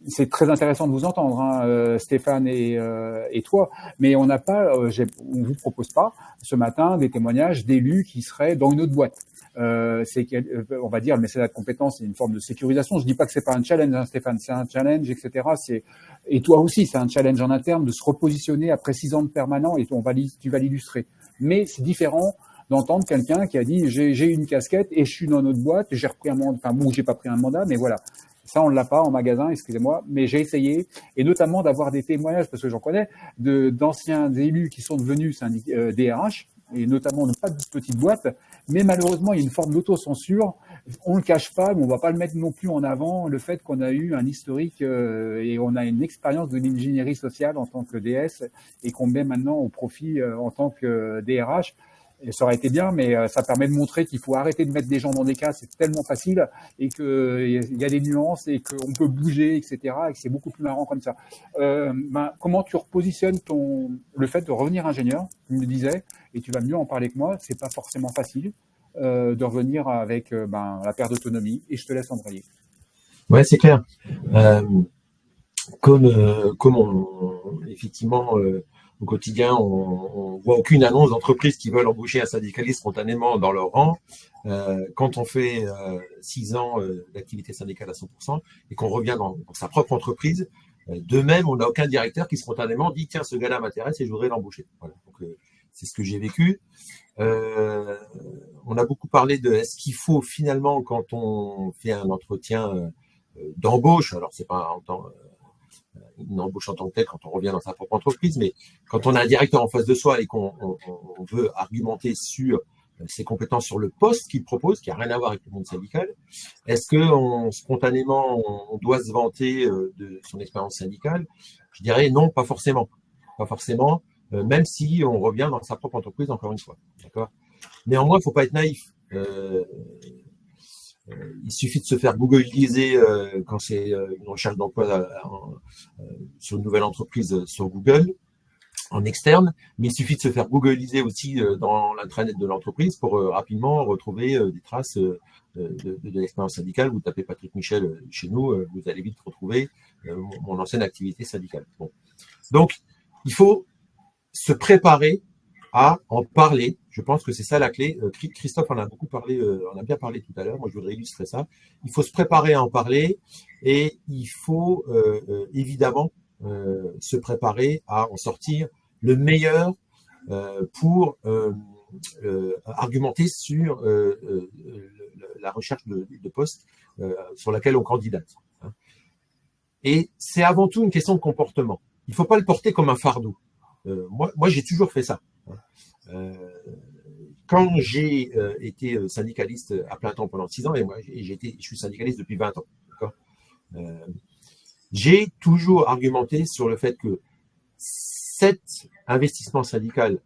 C'est très intéressant de vous entendre, hein, Stéphane et toi, mais on n'a pas, on vous propose pas ce matin des témoignages d'élus qui seraient dans une autre boîte. On va dire, mais c'est la compétence, c'est une forme de sécurisation. Je dis pas que c'est pas un challenge, hein, Stéphane, c'est un challenge, etc. Et toi aussi, c'est un challenge en interne de se repositionner après 6 ans de permanent, et tu vas l'illustrer. Mais c'est différent d'entendre quelqu'un qui a dit j'ai une casquette et je suis dans notre boîte, j'ai repris un mandat, enfin, j'ai pas pris un mandat, mais voilà. Ça, on ne l'a pas en magasin, excusez-moi, mais j'ai essayé, et notamment d'avoir des témoignages, parce que j'en connais, d'anciens élus qui sont devenus DRH, et notamment de pas de petites boîtes, mais malheureusement, il y a une forme d'autocensure. On ne le cache pas, mais on ne va pas le mettre non plus en avant, le fait qu'on a eu un historique et on a une expérience de l'ingénierie sociale en tant que DS, et qu'on met maintenant au profit en tant que DRH. Et ça aurait été bien, mais ça permet de montrer qu'il faut arrêter de mettre des gens dans des cas, c'est tellement facile, et qu'il y a des nuances, et qu'on peut bouger, etc., et que c'est beaucoup plus marrant comme ça. Comment tu repositionnes le fait de revenir ingénieur, tu me le disais, et tu vas mieux en parler que moi, c'est pas forcément facile de revenir avec la perte d'autonomie, et je te laisse embrayer. Ouais, c'est clair. Comme effectivement, au quotidien, on voit aucune annonce d'entreprise qui veulent embaucher un syndicaliste spontanément dans leur rang. Quand on fait 6 ans d'activité syndicale à 100% et qu'on revient dans sa propre entreprise, de même, on n'a aucun directeur qui spontanément dit « Tiens, ce gars-là m'intéresse et je voudrais l'embaucher ». Voilà. Donc, c'est ce que j'ai vécu. On a beaucoup parlé de est-ce qu'il faut finalement, quand on fait un entretien d'embauche, alors c'est pas une embauche en tant que telle quand on revient dans sa propre entreprise, mais quand on a un directeur en face de soi et qu'on veut argumenter sur ses compétences sur le poste qu'il propose, qui n'a rien à voir avec le monde syndical, est-ce que spontanément on doit se vanter de son expérience syndicale? Je dirais non, pas forcément. Pas forcément, même si on revient dans sa propre entreprise encore une fois. D'accord ? Néanmoins, il ne faut pas être naïf. Il suffit de se faire googliser quand c'est une recherche d'emploi sur une nouvelle entreprise sur Google, en externe, mais il suffit de se faire googliser aussi dans l'intranet de l'entreprise pour rapidement retrouver des traces de l'expérience syndicale. Vous tapez Patrick Michel chez nous, vous allez vite retrouver mon ancienne activité syndicale. Bon. Donc, il faut se préparer à en parler. Je pense que c'est ça la clé. Christophe en a beaucoup parlé, on a bien parlé tout à l'heure. Moi, je voudrais illustrer ça. Il faut se préparer à en parler et il faut évidemment se préparer à en sortir le meilleur pour argumenter sur la recherche de poste sur laquelle on candidate. Hein. Et c'est avant tout une question de comportement. Il ne faut pas le porter comme un fardeau. Moi, j'ai toujours fait ça. Quand j'ai été syndicaliste à plein temps pendant 6 ans, et moi, je suis syndicaliste depuis 20 ans. D'accord, j'ai toujours argumenté sur le fait que cet investissement syndical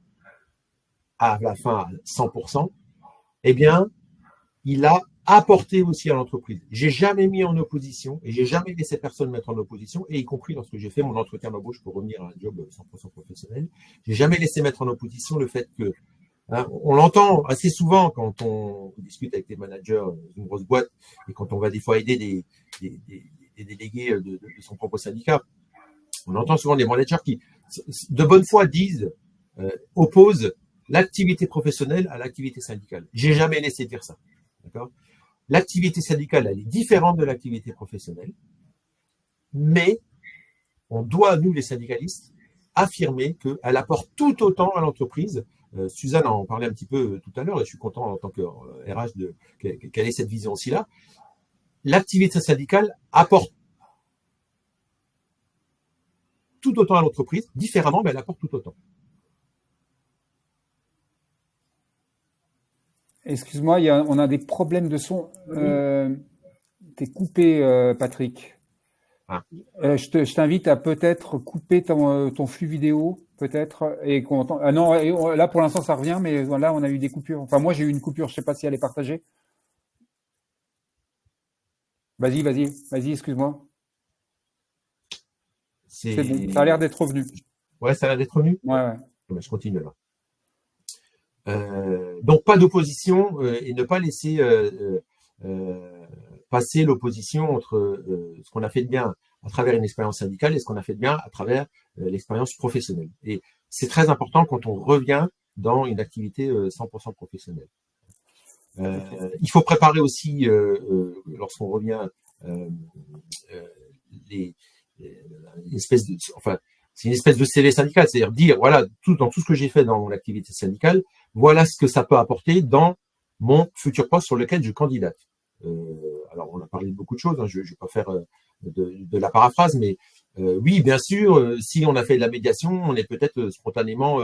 à la fin à 100%, eh bien, il a apporté aussi à l'entreprise. J'ai jamais mis en opposition et j'ai jamais laissé personne mettre en opposition, et y compris lorsque j'ai fait mon entretien d'embauche pour revenir à un job 100% professionnel, j'ai jamais laissé mettre en opposition le fait que on l'entend assez souvent quand on discute avec des managers d'une grosse boîte et quand on va des fois aider des délégués de son propre syndicat. On entend souvent des managers qui, de bonne foi, opposent l'activité professionnelle à l'activité syndicale. J'ai jamais laissé dire ça. D'accord ? L'activité syndicale, elle est différente de l'activité professionnelle, mais on doit, nous les syndicalistes, affirmer qu'elle apporte tout autant à l'entreprise. Suzanne en parlait un petit peu tout à l'heure, et je suis content en tant que RH qu'elle ait cette vision aussi là. L'activité syndicale apporte tout autant à l'entreprise, différemment, mais elle apporte tout autant. Excuse-moi, on a des problèmes de son. T'es coupé, Patrick. Ah. Je t'invite à peut-être couper ton flux vidéo, peut-être, et qu'on entend. Ah non, là pour l'instant ça revient, mais là on a eu des coupures. Enfin, moi j'ai eu une coupure, je sais pas si elle est partagée. Vas-y, excuse-moi. C'est bon, ça a l'air d'être revenu. Ouais, ça a l'air d'être revenu. Ouais. Je continue alors. Donc pas d'opposition et ne pas laisser passer l'opposition entre ce qu'on a fait de bien à travers une expérience syndicale et ce qu'on a fait de bien à travers l'expérience professionnelle. Et c'est très important quand on revient dans une activité 100% professionnelle. Il faut préparer aussi, lorsqu'on revient, c'est une espèce de CV syndical, c'est-à-dire dire, voilà, dans tout ce que j'ai fait dans mon activité syndicale, voilà ce que ça peut apporter dans mon futur poste sur lequel je candidate. Alors, on a parlé de beaucoup de choses, hein, je ne vais pas faire de la paraphrase, mais oui, bien sûr, si on a fait de la médiation, on est peut-être spontanément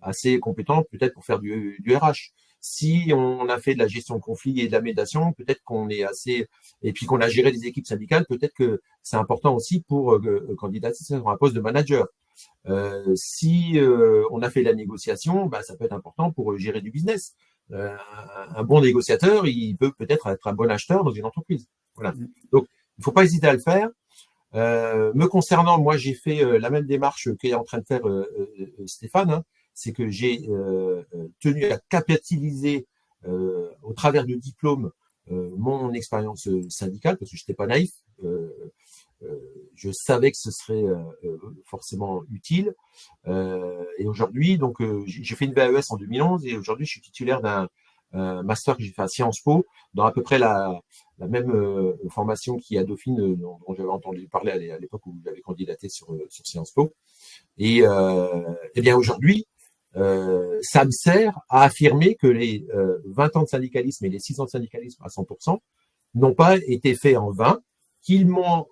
assez compétent, peut-être pour faire du RH. Si on a fait de la gestion de conflits et de la médiation, peut-être qu'on est assez, et puis qu'on a géré des équipes syndicales, peut-être que c'est important aussi pour candidater sur un poste de manager. Si on a fait de la négociation, bah, ça peut être important pour gérer du business. Un bon négociateur, il peut peut-être être un bon acheteur dans une entreprise. Voilà. Donc, il ne faut pas hésiter à le faire. Me concernant, moi, j'ai fait la même démarche qu'est en train de faire Stéphane, hein. C'est que j'ai tenu à capitaliser au travers de diplôme mon expérience syndicale, parce que je n'étais pas naïf. Je savais que ce serait forcément utile. Et aujourd'hui, donc, j'ai fait une VAES en 2011 et aujourd'hui, je suis titulaire d'un master que j'ai fait à Sciences Po, dans à peu près la même formation qui est à Dauphine, dont j'avais entendu parler à l'époque où j'avais candidaté sur Sciences Po. Et bien aujourd'hui, ça me sert à affirmer que les 20 ans de syndicalisme et les 6 ans de syndicalisme à 100% n'ont pas été faits en vain, qu'ils m'ont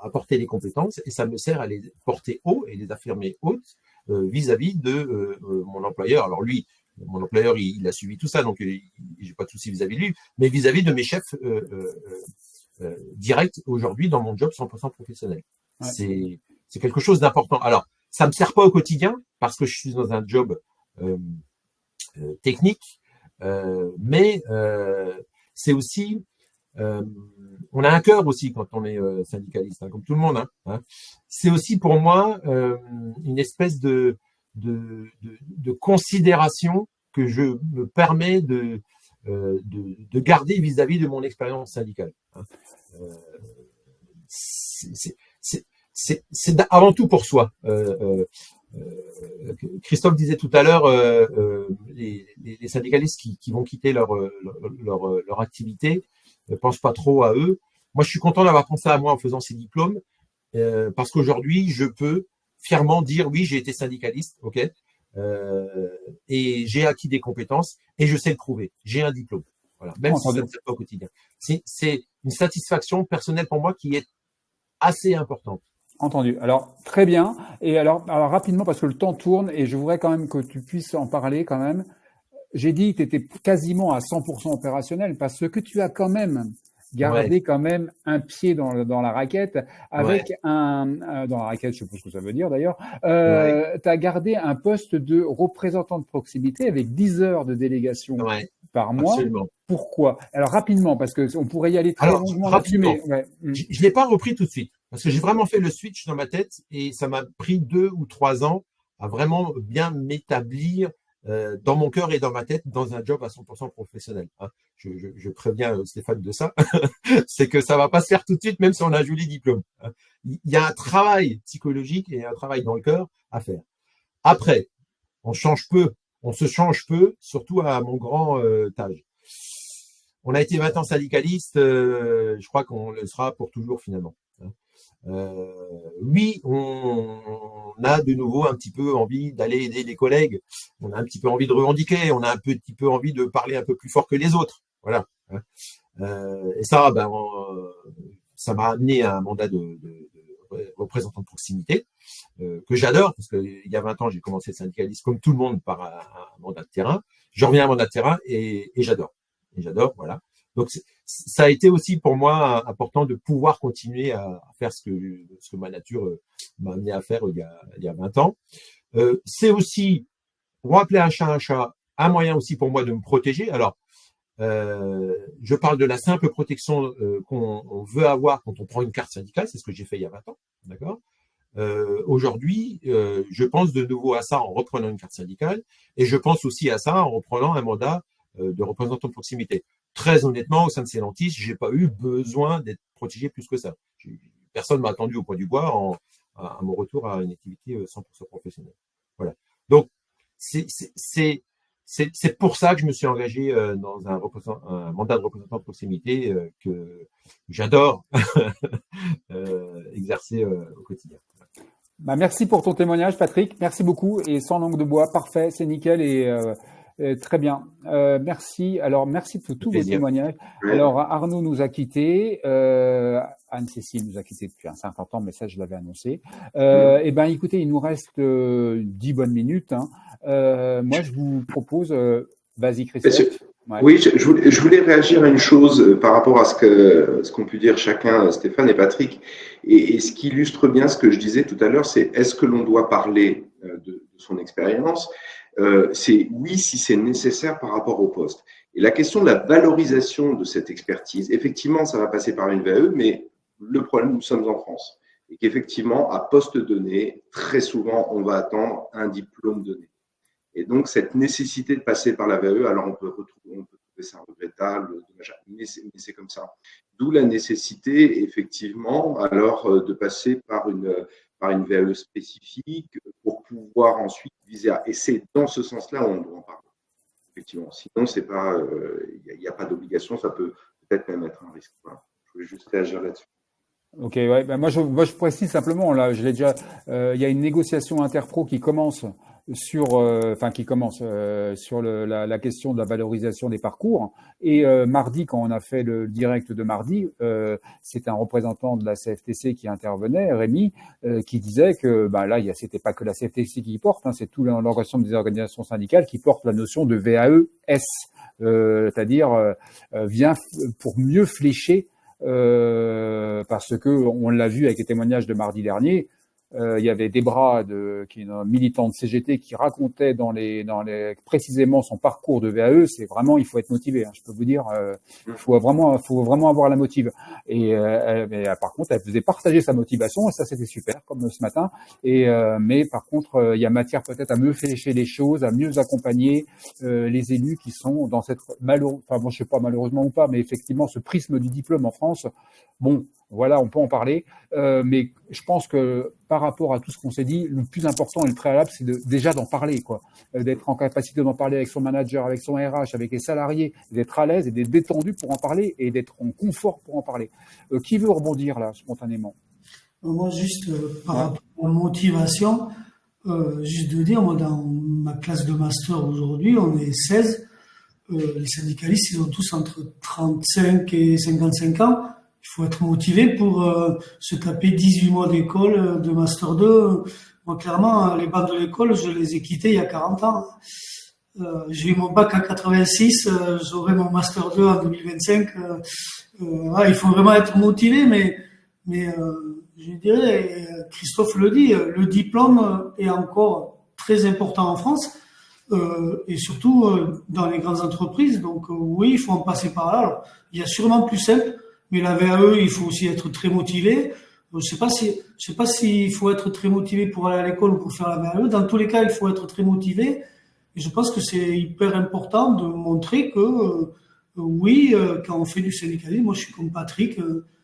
apporté des compétences et ça me sert à les porter haut et les affirmer hautes vis-à-vis de mon employeur. Alors lui, mon employeur, il a suivi tout ça, donc j'ai pas de souci vis-à-vis de lui, mais vis-à-vis de mes chefs directs aujourd'hui dans mon job 100% professionnel. Ouais. C'est quelque chose d'important. Alors, ça me sert pas au quotidien parce que je suis dans un job technique, mais c'est aussi on a un cœur aussi quand on est syndicaliste, hein, comme tout le monde. Hein. C'est aussi pour moi une espèce de considération que je me permets de garder vis-à-vis de mon expérience syndicale. Hein. C'est avant tout pour soi. Christophe disait tout à l'heure, les syndicalistes qui vont quitter leur activité ne pensent pas trop à eux. Moi, je suis content d'avoir pensé à moi en faisant ces diplômes, parce qu'aujourd'hui, je peux fièrement dire oui, j'ai été syndicaliste, ok, et j'ai acquis des compétences et je sais le prouver. J'ai un diplôme, voilà, même si ça ne sert pas au quotidien. C'est une satisfaction personnelle pour moi qui est assez importante. Entendu. Alors, très bien. Et alors rapidement, parce que le temps tourne et je voudrais quand même que tu puisses en parler quand même. J'ai dit que tu étais quasiment à 100% opérationnel parce que tu as quand même gardé quand même un pied dans la raquette avec dans la raquette, je sais pas ce que ça veut dire d'ailleurs. Tu as gardé un poste de représentant de proximité avec 10 heures de délégation par mois. Absolument. Pourquoi? Alors rapidement, parce que on pourrait y aller très longuement là-dessus, mais je l'ai pas repris tout de suite parce que j'ai vraiment fait le switch dans ma tête et ça m'a pris 2 ou 3 ans à vraiment bien m'établir dans mon cœur et dans ma tête dans un job à 100% professionnel. Hein. Je préviens Stéphane de ça. C'est que ça va pas se faire tout de suite, même si on a un joli diplôme. Hein. Il y a un travail psychologique et un travail dans le cœur à faire. Après, on se change peu, surtout à mon grand âge. On a été 20 ans syndicaliste, je crois qu'on le sera pour toujours finalement. Hein. Oui, on a de nouveau un petit peu envie d'aller aider les collègues, on a un petit peu envie de revendiquer, on a un petit peu envie de parler un peu plus fort que les autres. Voilà. Et ça, ça m'a amené à un mandat de représentant de proximité que j'adore, parce qu'il y a 20 ans, j'ai commencé le syndicalisme comme tout le monde par un mandat de terrain. Je reviens à un mandat de terrain et j'adore. Et j'adore, voilà. Donc, ça a été aussi pour moi important de pouvoir continuer à faire ce que ma nature m'a amené à faire il y a 20 ans. C'est aussi, pour rappeler un chat, un moyen aussi pour moi de me protéger. Alors, je parle de la simple protection qu'on veut avoir quand on prend une carte syndicale, c'est ce que j'ai fait il y a 20 ans, d'accord ? aujourd'hui, je pense de nouveau à ça en reprenant une carte syndicale et je pense aussi à ça en reprenant un mandat de représentant de proximité. Très honnêtement, au sein de Stellantis, j'ai pas eu besoin d'être protégé plus que ça. Personne m'a attendu au point du bois à mon retour à une activité 100% professionnelle. Voilà. Donc, c'est pour ça que je me suis engagé dans un mandat de représentant de proximité que j'adore exercer au quotidien. Bah, merci pour ton témoignage, Patrick. Merci beaucoup. Et sans langue de bois, parfait, c'est nickel et très bien. Merci. Alors, merci pour tous vos témoignages. Alors, Arnaud nous a quittés. Anne-Cécile nous a quittés depuis un certain temps, mais ça, je l'avais annoncé. Eh ben, écoutez, il nous reste 10 bonnes minutes. Hein. Moi, je vous propose… vas-y, Christophe. Ouais. Oui, je voulais réagir à une chose par rapport à ce qu'ont pu dire chacun, Stéphane et Patrick, et ce qui illustre bien ce que je disais tout à l'heure, c'est est-ce que l'on doit parler de son expérience? C'est oui, si c'est nécessaire par rapport au poste. Et la question de la valorisation de cette expertise, effectivement, ça va passer par une VAE, mais le problème, nous sommes en France. Et qu'effectivement, à poste donné, très souvent, on va attendre un diplôme donné. Et donc, cette nécessité de passer par la VAE, alors on peut trouver ça regrettable, mais c'est comme ça. D'où la nécessité, effectivement, alors de passer par une VAE spécifique pour pouvoir ensuite viser à… Et c'est dans ce sens-là où on doit en parler, effectivement. Sinon, c'est pas, il n'y a pas d'obligation, ça peut peut-être même être un risque. Voilà. Je voulais juste réagir là-dessus. Ok, ouais. Ben moi, je précise simplement, là, je l'ai déjà, il y a une négociation interpro qui commence sur, sur la question de la valorisation des parcours. Et mardi, quand on a fait le direct de mardi, c'est un représentant de la CFTC qui intervenait, Rémi, qui disait que là, c'était pas que la CFTC qui porte, hein, c'est tout l'ensemble des organisations syndicales qui portent la notion de VAE-S, c'est-à-dire vient pour mieux flécher. Parce que on l'a vu avec les témoignages de mardi dernier, il y avait Debra, qui est une militante CGT, qui racontait précisément son parcours de VAE. C'est vraiment, il faut être motivé. Hein, je peux vous dire, il faut vraiment avoir la motive. Et mais par contre, elle faisait partager sa motivation, et ça c'était super, comme ce matin. Mais par contre, il y a matière peut-être à mieux flécher les choses, à mieux accompagner les élus qui sont dans cette je sais pas malheureusement ou pas, mais effectivement, ce prisme du diplôme en France. Bon, voilà, on peut en parler, mais je pense que par rapport à tout ce qu'on s'est dit, le plus important et le préalable, c'est déjà d'en parler, quoi, d'être en capacité d'en parler avec son manager, avec son RH, avec les salariés, d'être à l'aise et d'être détendu pour en parler et d'être en confort pour en parler. Qui veut rebondir là, spontanément? Moi, juste par rapport à la motivation, juste de dire, moi, dans ma classe de master aujourd'hui, on est 16. Les syndicalistes, ils ont tous entre 35 et 55 ans. Il faut être motivé pour se taper 18 mois d'école de Master 2. Moi, clairement, les bancs de l'école, je les ai quittés il y a 40 ans. J'ai eu mon bac en 86, j'aurai mon Master 2 en 2025. Il faut vraiment être motivé, mais je dirais, Christophe le dit, le diplôme est encore très important en France. Et surtout dans les grandes entreprises. Donc oui, il faut en passer par là. Alors, il y a sûrement plus simple, mais la VAE, il faut aussi être très motivé. Je sais pas s'il faut être très motivé pour aller à l'école ou pour faire la VAE. Dans tous les cas, il faut être très motivé. Et je pense que c'est hyper important de montrer que oui, quand on fait du syndicalisme, moi je suis comme Patrick,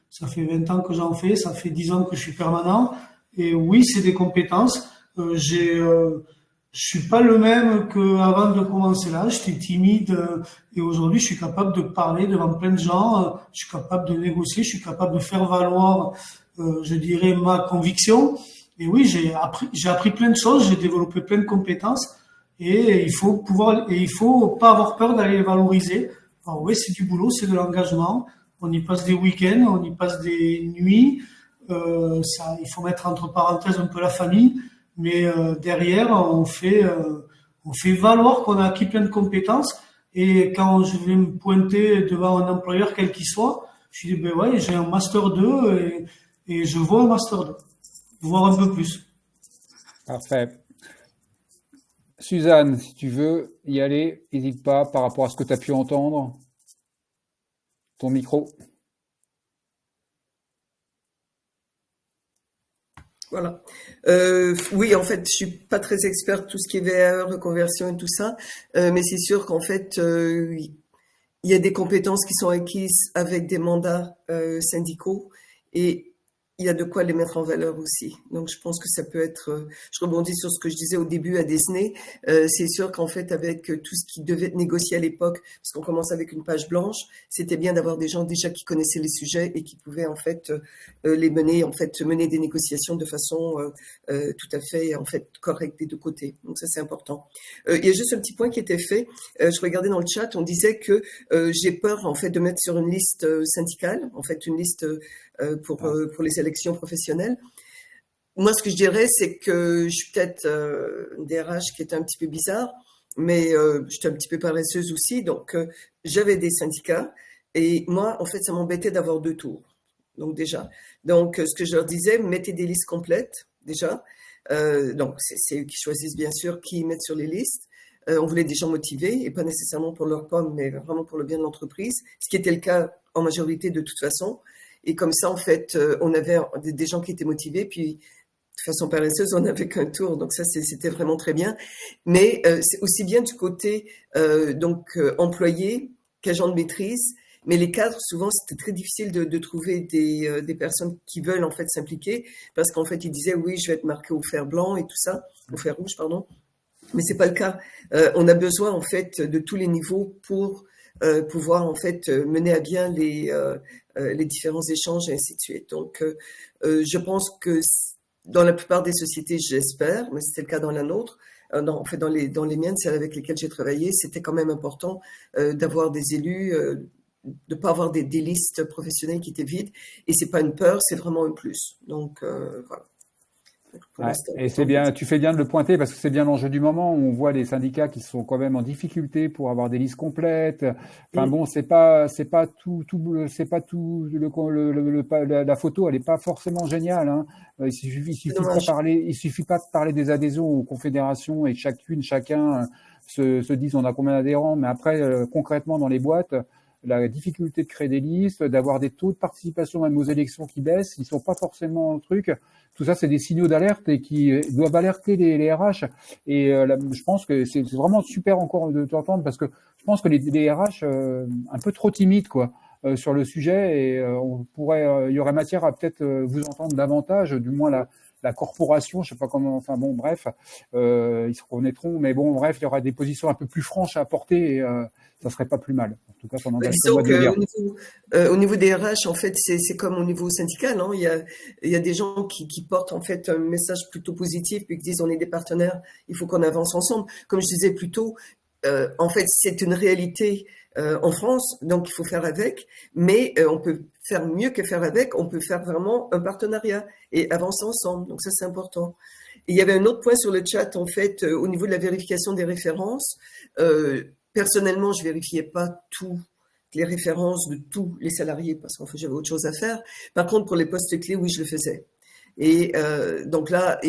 ça fait 20 ans que j'en fais, ça fait 10 ans que je suis permanent. Et oui, c'est des compétences. Je suis pas le même qu'avant de commencer là. J'étais timide et aujourd'hui, je suis capable de parler devant plein de gens. Je suis capable de négocier. Je suis capable de faire valoir, je dirais, ma conviction. Et oui, j'ai appris plein de choses. J'ai développé plein de compétences. Et il faut pas avoir peur d'aller les valoriser. Alors oui, c'est du boulot, c'est de l'engagement. On y passe des week-ends, on y passe des nuits. Il faut mettre entre parenthèses un peu la famille. Mais derrière, on fait valoir qu'on a acquis plein de compétences. Et quand je vais me pointer devant un employeur quel qu'il soit, je dis ben ouais, j'ai un master 2 et je vaux un master 2, voire un peu plus. Parfait. Suzanne, si tu veux y aller, n'hésite pas par rapport à ce que tu as pu entendre. Ton micro. Voilà. Oui, en fait, je suis pas très experte tout ce qui est VAE, reconversion et tout ça, mais c'est sûr qu'en fait, il y a des compétences qui sont acquises avec des mandats syndicaux et il y a de quoi les mettre en valeur aussi. Donc, je pense que ça peut être. Je rebondis sur ce que je disais au début à Disney. C'est sûr qu'en fait, avec tout ce qui devait être négocié à l'époque, parce qu'on commence avec une page blanche, c'était bien d'avoir des gens déjà qui connaissaient les sujets et qui pouvaient en fait les mener des négociations de façon tout à fait en fait correcte des deux côtés. Donc ça, c'est important. Il y a juste un petit point qui était fait. Je regardais dans le chat, on disait que j'ai peur en fait de mettre sur une liste syndicale, en fait une liste pour les élections professionnelles. Moi, ce que je dirais, c'est que je suis peut-être une DRH qui est un petit peu bizarre, mais j'étais un petit peu paresseuse aussi. Donc, j'avais des syndicats et moi, en fait, ça m'embêtait d'avoir 2 tours. Donc déjà, ce que je leur disais, mettez des listes complètes déjà. Donc, c'est eux qui choisissent bien sûr qui ils mettent sur les listes. On voulait des gens motivés et pas nécessairement pour leur pomme, mais vraiment pour le bien de l'entreprise, ce qui était le cas en majorité de toute façon. Et comme ça, en fait, on avait des gens qui étaient motivés, puis de façon paresseuse, on n'avait qu'un tour. Donc ça, c'était vraiment très bien. Mais c'est aussi bien du côté employé qu'agent de maîtrise. Mais les cadres, souvent, c'était très difficile de trouver des personnes qui veulent en fait s'impliquer, parce qu'en fait, ils disaient oui, je vais être marqué au fer blanc et tout ça, au fer rouge, pardon. Mais c'est pas le cas. On a besoin en fait de tous les niveaux pour pouvoir en fait mener à bien les différents échanges et ainsi de suite. Donc, je pense que dans la plupart des sociétés, j'espère, mais c'était le cas dans la nôtre, en fait dans les miennes, celles avec lesquelles j'ai travaillé, c'était quand même important d'avoir des élus, de pas avoir des listes professionnelles qui étaient vides. Et c'est pas une peur, c'est vraiment un plus. Donc voilà. Ouais, et c'est bien, tu fais bien de le pointer parce que c'est bien l'enjeu du moment où on voit les syndicats qui sont quand même en difficulté pour avoir des listes complètes. Enfin bon, c'est pas tout la photo, elle est pas forcément géniale, hein. Il suffit pas de parler des adhésions aux confédérations et chacun se dise on a combien d'adhérents, mais après concrètement dans les boîtes, la difficulté de créer des listes, d'avoir des taux de participation même aux élections qui baissent, ils sont pas forcément le truc. Tout ça, c'est des signaux d'alerte et qui doivent alerter les RH. Et je pense que c'est vraiment super encore de t'entendre parce que je pense que les RH un peu trop timides quoi sur le sujet et il y aurait matière à peut-être vous entendre davantage, du moins la corporation, je sais pas comment, enfin bon, bref, ils se reconnaîtront, mais bon, bref, il y aura des positions un peu plus franches à apporter et ça serait pas plus mal. En tout cas, son engagement de le dire. Au niveau des RH, en fait, c'est comme au niveau syndical, hein. Il y a des gens qui portent en fait un message plutôt positif puis qui disent on est des partenaires, il faut qu'on avance ensemble. Comme je disais plus tôt, en fait, c'est une réalité en France, donc il faut faire avec, mais on peut faire mieux que faire avec, on peut faire vraiment un partenariat et avancer ensemble, donc ça c'est important. Et il y avait un autre point sur le chat, en fait, au niveau de la vérification des références. Personnellement, je vérifiais pas toutes les références de tous les salariés parce qu'en fait j'avais autre chose à faire. Par contre, pour les postes clés, oui, je le faisais. Et donc là,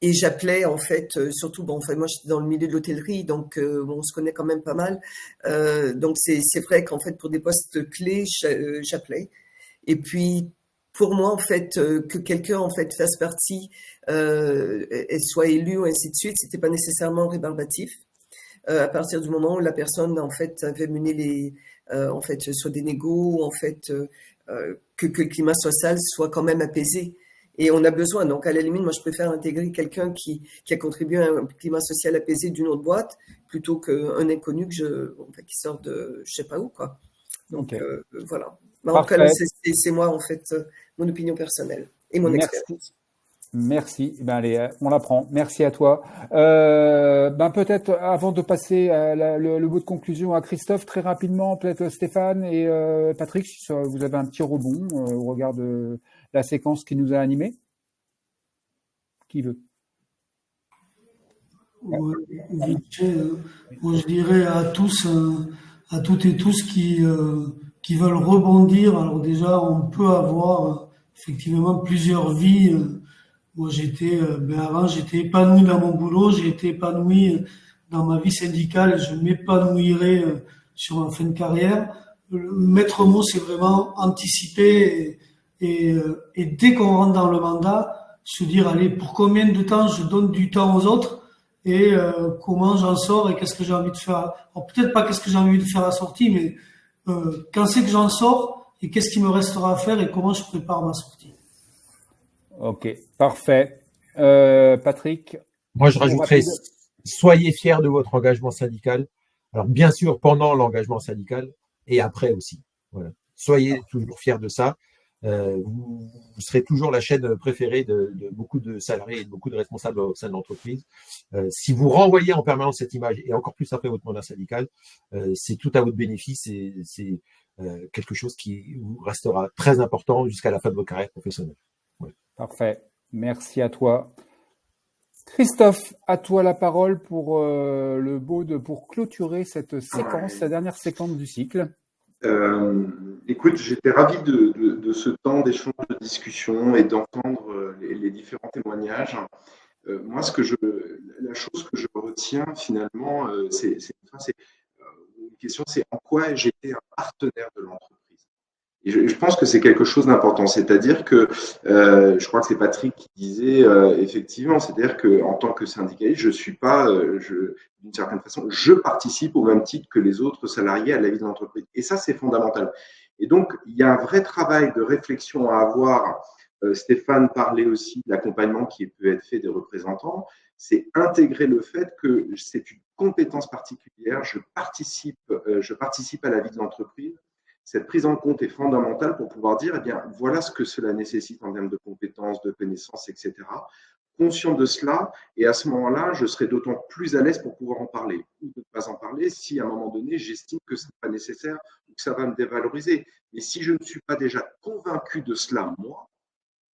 et j'appelais en fait, surtout, bon, enfin moi j'étais dans le milieu de l'hôtellerie, donc on se connaît quand même pas mal. Donc c'est vrai qu'en fait pour des postes clés, j'appelais. Et puis pour moi en fait que quelqu'un en fait fasse partie, soit élu ou ainsi de suite, c'était pas nécessairement rébarbatif. À partir du moment où la personne en fait avait mené en fait soit des négos, en fait que le climat social soit quand même apaisé. Et on a besoin. Donc, à la limite, moi, je préfère intégrer quelqu'un qui a contribué à un climat social apaisé d'une autre boîte plutôt qu'un inconnu qui sort de je sais pas où, quoi. Donc, okay. Voilà. Mais en tout cas, c'est moi, en fait, mon opinion personnelle et mon expertise. Merci. Ben allez, on l'apprend. Merci à toi. Peut-être avant de passer à le mot de conclusion à Christophe, très rapidement, peut-être Stéphane et Patrick, si vous avez un petit rebond au regard de la séquence qui nous a animés. Qui veut? Moi, je dirais à tous, à toutes et tous qui veulent rebondir. Alors déjà, on peut avoir effectivement plusieurs vies. Moi, avant, j'étais épanoui dans mon boulot, j'ai été épanoui dans ma vie syndicale et je m'épanouirai sur ma fin de carrière. Le maître mot, c'est vraiment anticiper et dès qu'on rentre dans le mandat, se dire, allez, pour combien de temps je donne du temps aux autres et comment j'en sors et qu'est-ce que j'ai envie de faire. Alors, peut-être pas qu'est-ce que j'ai envie de faire à la sortie, mais quand c'est que j'en sors et qu'est-ce qui me restera à faire et comment je prépare ma sortie. Ok, parfait. Patrick? Moi, je rajouterais, soyez fiers de votre engagement syndical. Alors, bien sûr, pendant l'engagement syndical et après aussi. Voilà. Soyez toujours fiers de ça. Vous serez toujours la chaîne préférée de beaucoup de salariés et de beaucoup de responsables au sein de l'entreprise. Si vous renvoyez en permanence cette image, et encore plus après votre mandat syndical, c'est tout à votre bénéfice et c'est quelque chose qui vous restera très important jusqu'à la fin de votre carrière professionnelle. Ouais. Parfait. Merci à toi. Christophe, à toi la parole pour pour clôturer cette séquence, la dernière séquence du cycle. Écoute, j'étais ravi de ce temps d'échange, de discussion et d'entendre les différents témoignages. Moi, la chose que je retiens finalement, c'est une question, c'est en quoi j'ai été un partenaire de l'entreprise. Et je pense que c'est quelque chose d'important, c'est-à-dire que je crois que c'est Patrick qui disait effectivement, c'est-à-dire que en tant que syndicaliste, je suis pas, d'une certaine façon, je participe au même titre que les autres salariés à la vie de l'entreprise. Et ça, c'est fondamental. Et donc, il y a un vrai travail de réflexion à avoir. Stéphane parlait aussi de l'accompagnement qui peut être fait des représentants. C'est intégrer le fait que c'est une compétence particulière. Je participe à la vie de l'entreprise. Cette prise en compte est fondamentale pour pouvoir dire, eh bien, voilà ce que cela nécessite en termes de compétences, de connaissances, etc. Conscient de cela, et à ce moment-là, je serai d'autant plus à l'aise pour pouvoir en parler ou de ne pas en parler si à un moment donné, j'estime que ce n'est pas nécessaire ou que ça va me dévaloriser. Mais si je ne suis pas déjà convaincu de cela, moi,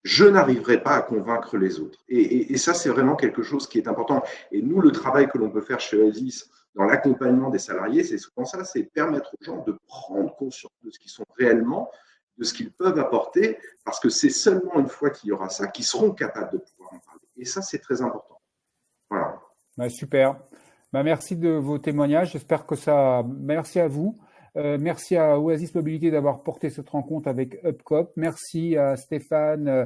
je n'arriverai pas à convaincre les autres. Et ça, c'est vraiment quelque chose qui est important. Et nous, le travail que l'on peut faire chez Oasis dans l'accompagnement des salariés, c'est souvent ça, c'est permettre aux gens de prendre conscience de ce qu'ils sont réellement, de ce qu'ils peuvent apporter, parce que c'est seulement une fois qu'il y aura ça qu'ils seront capables de pouvoir en parler. Et ça, c'est très important. Voilà. Bah, super. Bah, merci de vos témoignages. J'espère que ça. Merci à vous. Merci à Oasis Mobilité d'avoir porté cette rencontre avec Upcop. Merci à Stéphane,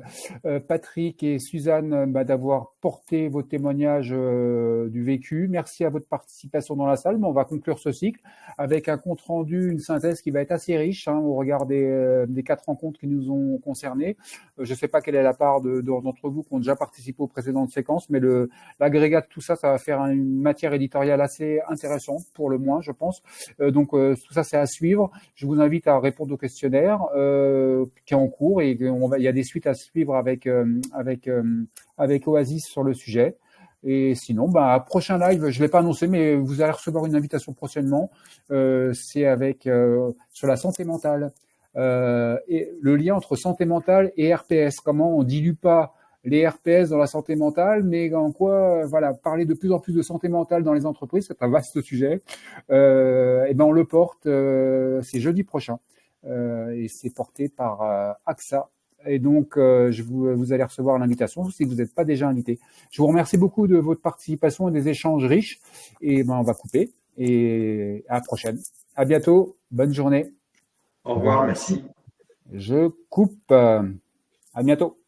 Patrick et Suzanne d'avoir porté vos témoignages du vécu. Merci à votre participation dans la salle. Mais on va conclure ce cycle avec un compte rendu, une synthèse qui va être assez riche au regard des 4 rencontres qui nous ont concernés. Je ne sais pas quelle est la part d'entre vous qui ont déjà participé aux précédentes séquences, mais l'agrégat de tout ça, ça va faire une matière éditoriale assez intéressante pour le moins, je pense. Donc tout ça, c'est à suivre. Je vous invite à répondre au questionnaire qui est en cours et il y a des suites à suivre avec Oasis sur le sujet. Et sinon, prochain live, je l'ai pas annoncé, mais vous allez recevoir une invitation prochainement. C'est sur la santé mentale. Et le lien entre santé mentale et RPS. Comment on dilue pas les RPS dans la santé mentale, mais en quoi, parler de plus en plus de santé mentale dans les entreprises, c'est un vaste sujet. On le porte, c'est jeudi prochain, et c'est porté par AXA. Et donc, vous allez recevoir l'invitation si vous n'êtes pas déjà invité. Je vous remercie beaucoup de votre participation et des échanges riches. Et on va couper. Et à la prochaine. À bientôt. Bonne journée. Au revoir. Merci. Je coupe. À bientôt.